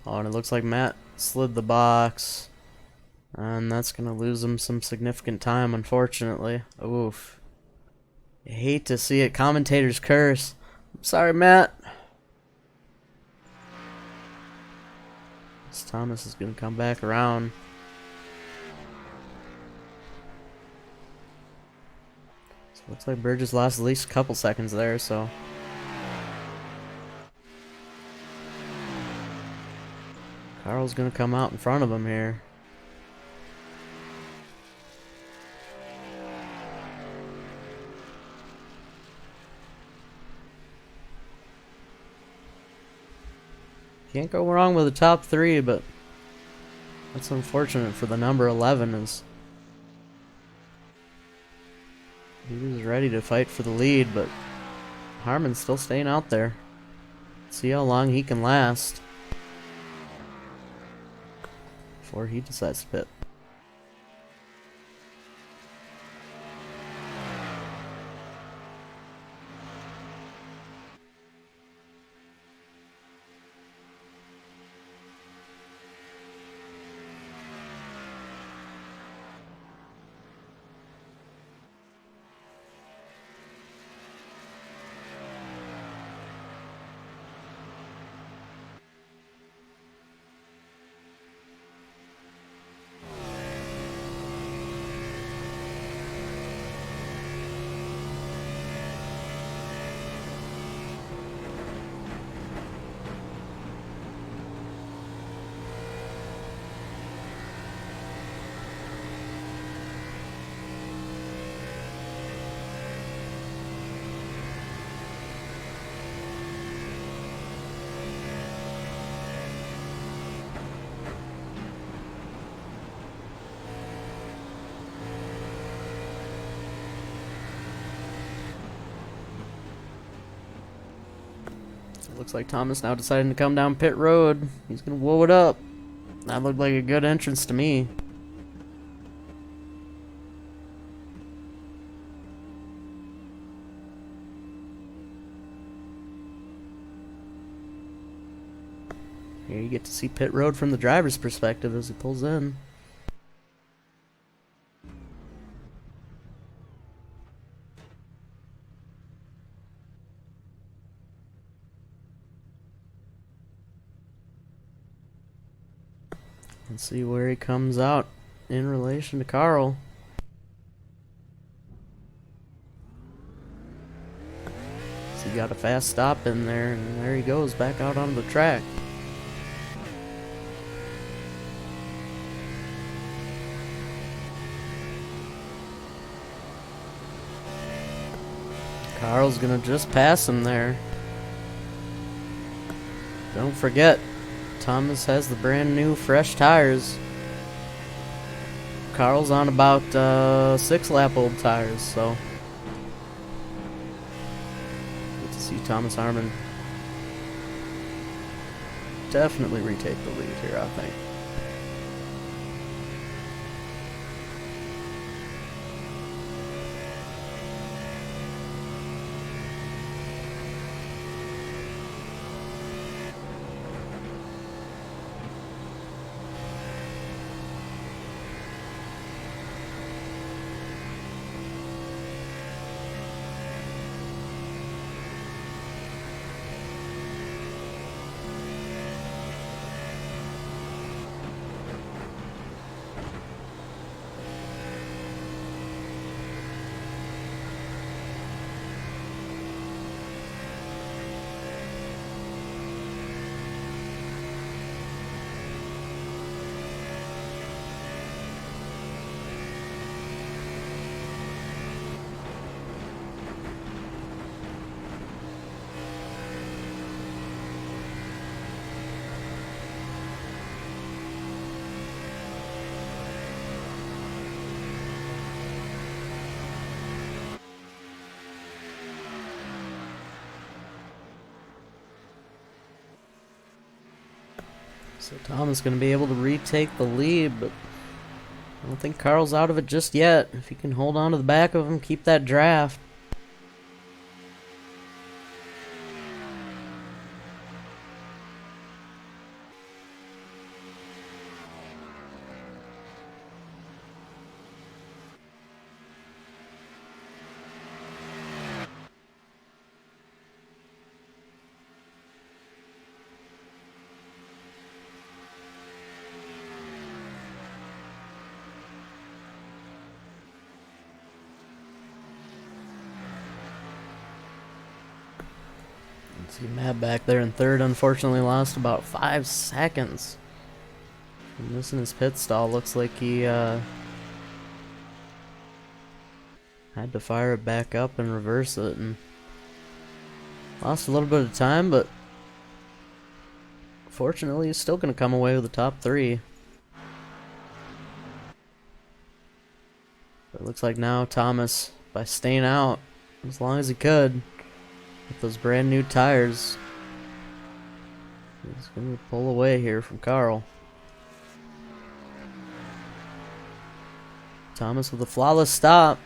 Oh, and it looks like Matt slid the box. And that's going to lose him some significant time, unfortunately. Oof. I hate to see it. Commentator's curse. I'm sorry, Matt. This Thomas is going to come back around. So looks like Burgess lost at least a couple seconds there, so. Carl's going to come out in front of him here. Can't go wrong with the top 3, but that's unfortunate for the number 11, as he was ready to fight for the lead, but Harmon's still staying out there. See how long he can last before he decides to pit. So it looks like Thomas now deciding to come down pit road. He's gonna whoa it up. That looked like a good entrance to me. Here you get to see pit road from the driver's perspective as he pulls in. Let's see where he comes out in relation to Carl. So he got a fast stop in there, and there he goes back out onto the track. Carl's gonna just pass him there. Don't forget, Thomas has the brand new fresh tires. Carl's on about 6-lap old tires, so good to see Thomas Harmon definitely retake the lead here, I think. So Thomas going to be able to retake the lead, but I don't think Carl's out of it just yet. If he can hold on to the back of him, keep that draft. See Matt back there in third, unfortunately lost about 5 seconds from missing his pit stall. Looks like he had to fire it back up and reverse it, and lost a little bit of time, but fortunately he's still going to come away with the top 3. But it looks like now Thomas, by staying out as long as he could with those brand new tires, he's going to pull away here from Carl. Thomas with a flawless stop.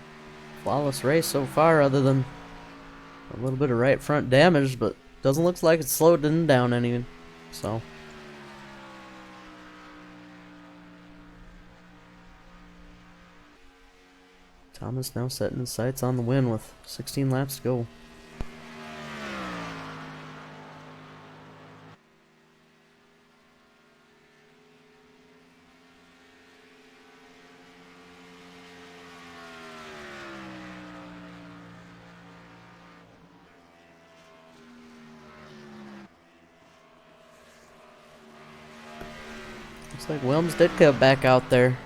Flawless race so far, other than a little bit of right front damage, but doesn't look like it's slowed him down any. So Thomas now setting his sights on the win with 16 laps to go. Looks like Wilms did get back out there.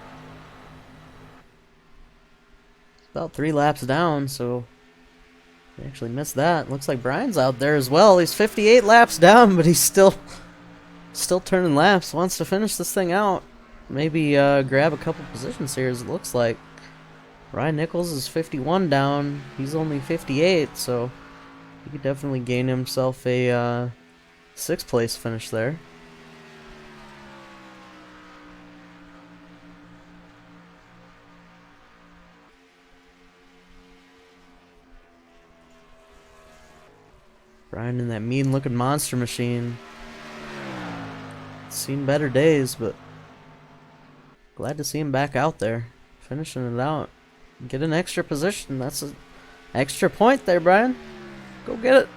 It's about 3 laps down, so he actually missed that. Looks like Brian's out there as well. He's 58 laps down, but he's still turning laps. Wants to finish this thing out. Maybe grab a couple positions here, as it looks like. Ryan Nichols is 51 down. He's only 58, so he could definitely gain himself a 6th place finish there. Brian in that mean looking monster machine. Seen better days, but glad to see him back out there, finishing it out. Get an extra position. That's an extra point there, Brian. Go get it.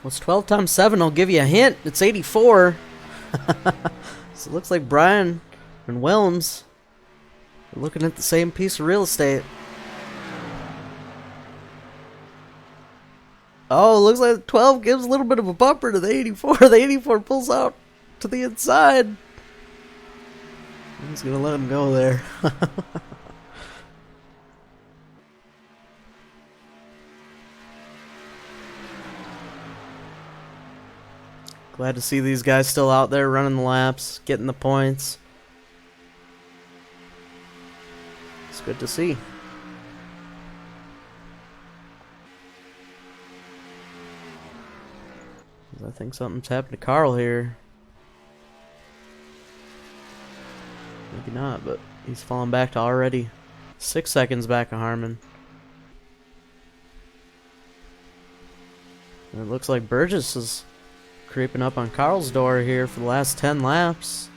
Well, it's 12 times 7. I'll give you a hint. It's 84. So it looks like Brian and Willems are looking at the same piece of real estate. Oh, it looks like 12 gives a little bit of a bumper to the 84. The 84 pulls out to the inside. He's going to let him go there. Glad to see these guys still out there running the laps, getting the points. It's good to see. I think something's happened to Carl here. Maybe not, but he's falling back to already 6 seconds back of Harmon. And it looks like Burgess is creeping up on Carl's door here for the last 10 laps.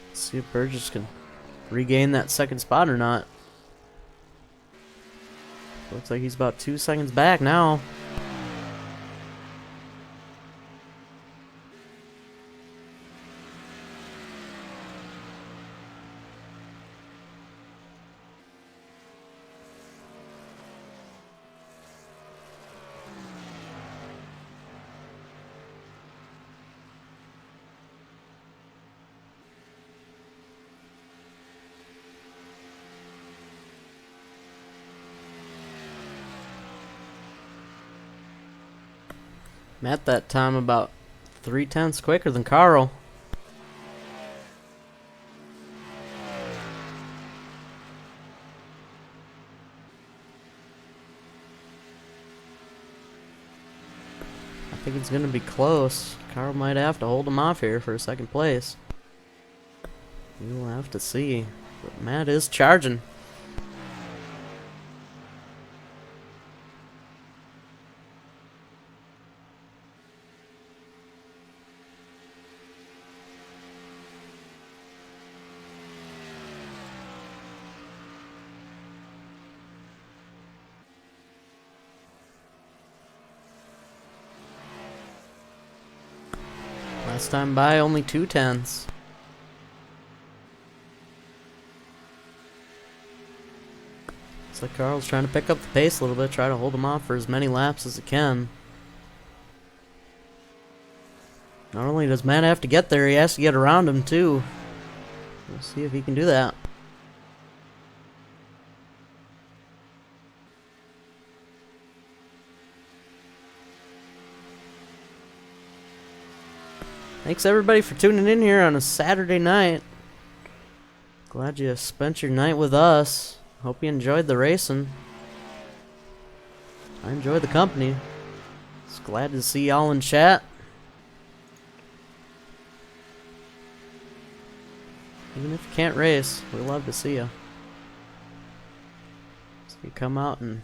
Let's see if Burgess can regain that second spot or not. Looks like he's about 2 seconds back now. I'm at that time about 3/10 quicker than Carl. I think it's going to be close. Carl might have to hold him off here for a second place. We'll have to see. But Matt is charging. Last time by, only 2/10. Looks like Carl's trying to pick up the pace a little bit, try to hold him off for as many laps as he can. Not only does Matt have to get there, he has to get around him too. We'll see if he can do that. Thanks everybody for tuning in here on a Saturday night. Glad you spent your night with us. Hope you enjoyed the racing. I enjoyed the company. Just glad to see y'all in chat. Even if you can't race, we love to see you. So you come out and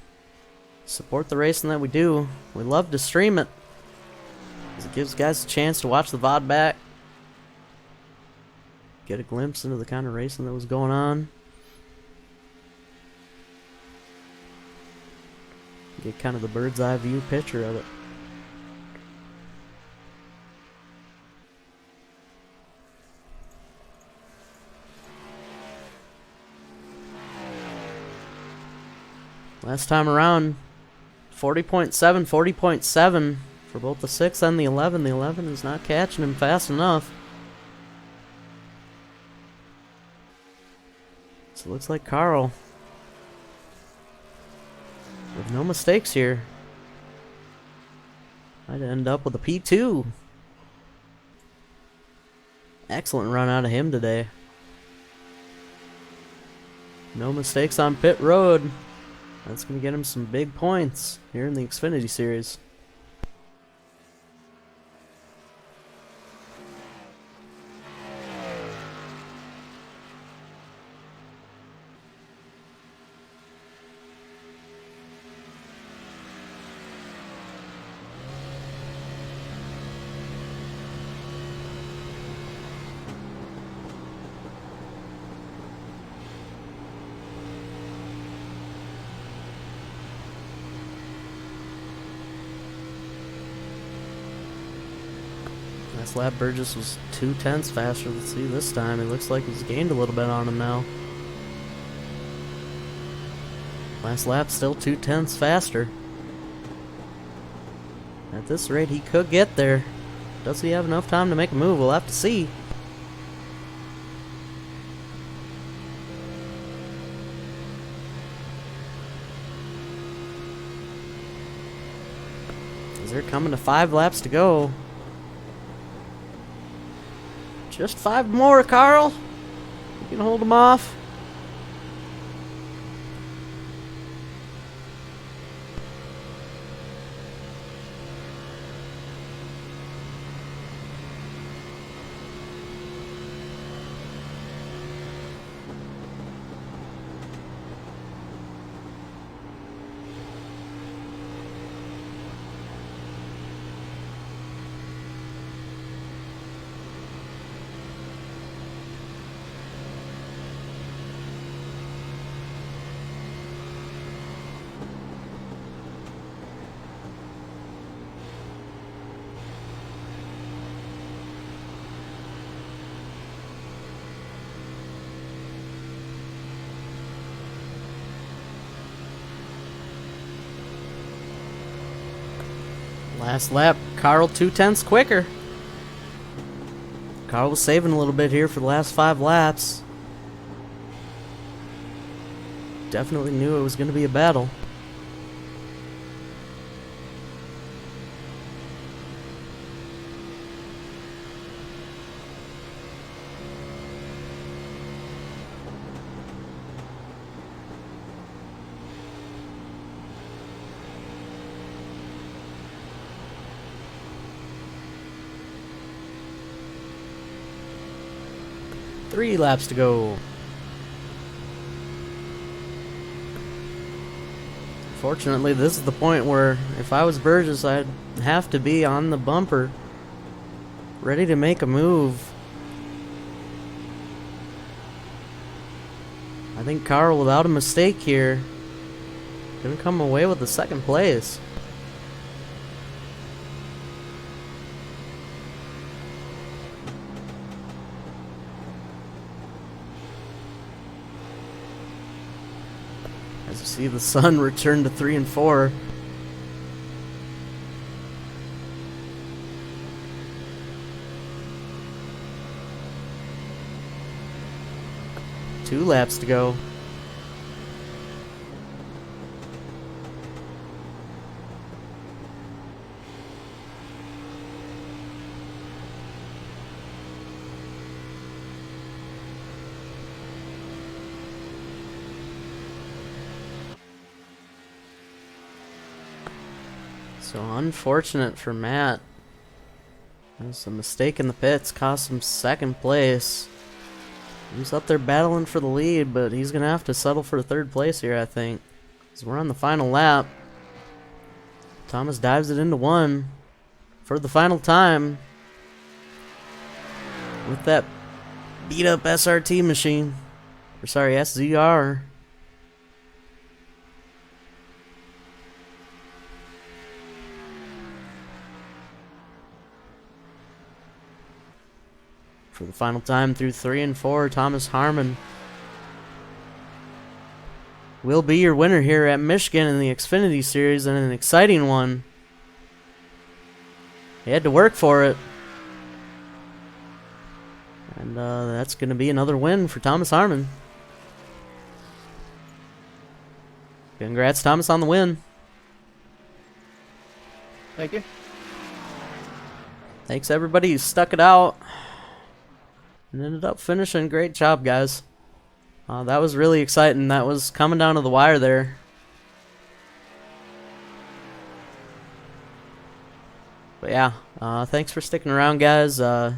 support the racing that we do. We love to stream it, 'cause it gives guys a chance to watch the VOD back, get a glimpse into the kind of racing that was going on, get kind of the bird's eye view picture of it. Last time around, 40.7, 40.7 for both the 6 and the 11. The 11 is not catching him fast enough. So it looks like Carl, with no mistakes here, might end up with a P2. Excellent run out of him today. No mistakes on pit road. That's going to get him some big points here in the Xfinity Series. Last lap Burgess was 2/10 faster. Let's see this time. It looks like he's gained a little bit on him now. Last lap still 2/10 faster. At this rate he could get there. Does he have enough time to make a move? We'll have to see. As they're coming to 5 laps to go. Just 5 more, Carl. You can hold him off. Last lap, Carl 2/10 quicker. Carl was saving a little bit here for the last 5 laps. Definitely knew it was going to be a battle. Three laps to go. Fortunately, this is the point where if I was Burgess, I'd have to be on the bumper, ready to make a move. I think Carl, without a mistake here, gonna come away with the 2nd place. As you see the sun return to 3 and 4. 2 laps to go. So unfortunate for Matt. There's a mistake in the pits, cost him 2nd place. He's up there battling for the lead, but he's going to have to settle for 3rd place here, I think. Because we're on the final lap. Thomas dives it into 1 for the final time with that beat up SRT machine. Or sorry, SZR. For the final time through 3 and 4, Thomas Harmon will be your winner here at Michigan in the Xfinity Series, and an exciting one. He had to work for it. And that's going to be another win for Thomas Harmon. Congrats, Thomas, on the win. Thank you. Thanks, everybody who stuck it out and ended up finishing. Great job, guys. That was really exciting. That was coming down to the wire there. But yeah, thanks for sticking around, guys. I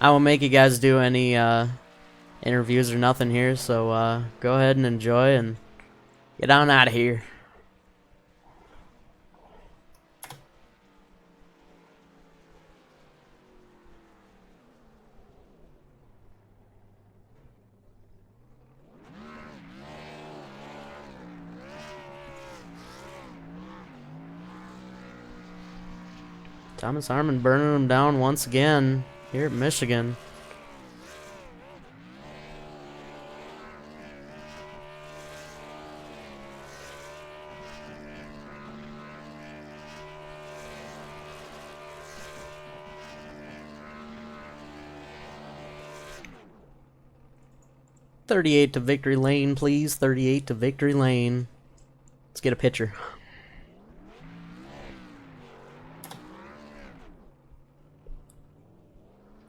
won't make you guys do any interviews or nothing here, so go ahead and enjoy and get on out of here. Thomas Harmon burning them down once again here at Michigan. "38 to victory lane, please. 38 to victory lane." Let's get a picture.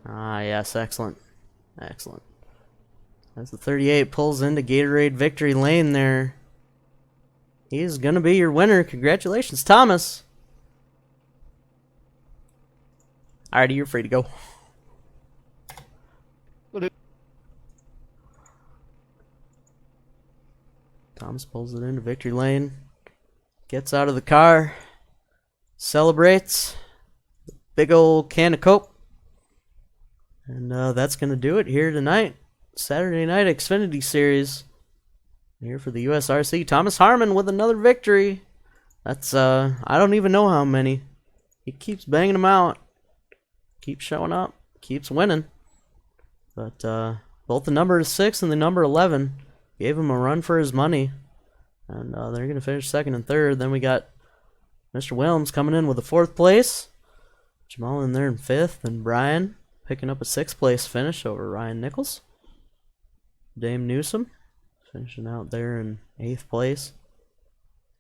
Ah, yes, excellent. Excellent. As the 38 pulls into Gatorade victory lane there, he's going to be your winner. Congratulations, Thomas. Alrighty, you're free to go. Thomas pulls it into victory lane, gets out of the car, celebrates, big old can of Coke. And that's going to do it here tonight. Saturday night Xfinity Series. Here for the USRC. Thomas Harmon with another victory. That's, I don't even know how many. He keeps banging them out. Keeps showing up. Keeps winning. But both the number 6 and the number 11 gave him a run for his money. And they're going to finish 2nd and 3rd. Then we got Mr. Williams coming in with a 4th place. Jamal in there in 5th. And Brian picking up a 6th place finish over Ryan Nichols. Dame Newsom finishing out there in 8th place.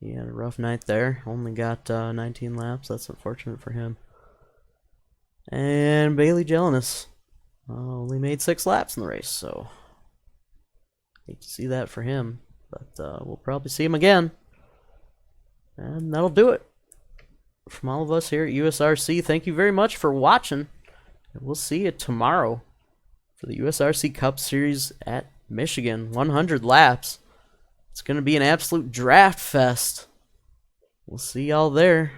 He had a rough night there. Only got 19 laps. That's unfortunate for him. And Bailey Jelinas only made 6 laps in the race, so hate to see that for him. But we'll probably see him again. And that'll do it. From all of us here at USRC, thank you very much for watching. We'll see you tomorrow for the USRC Cup Series at Michigan. 100 laps. It's going to be an absolute draft fest. We'll see y'all there.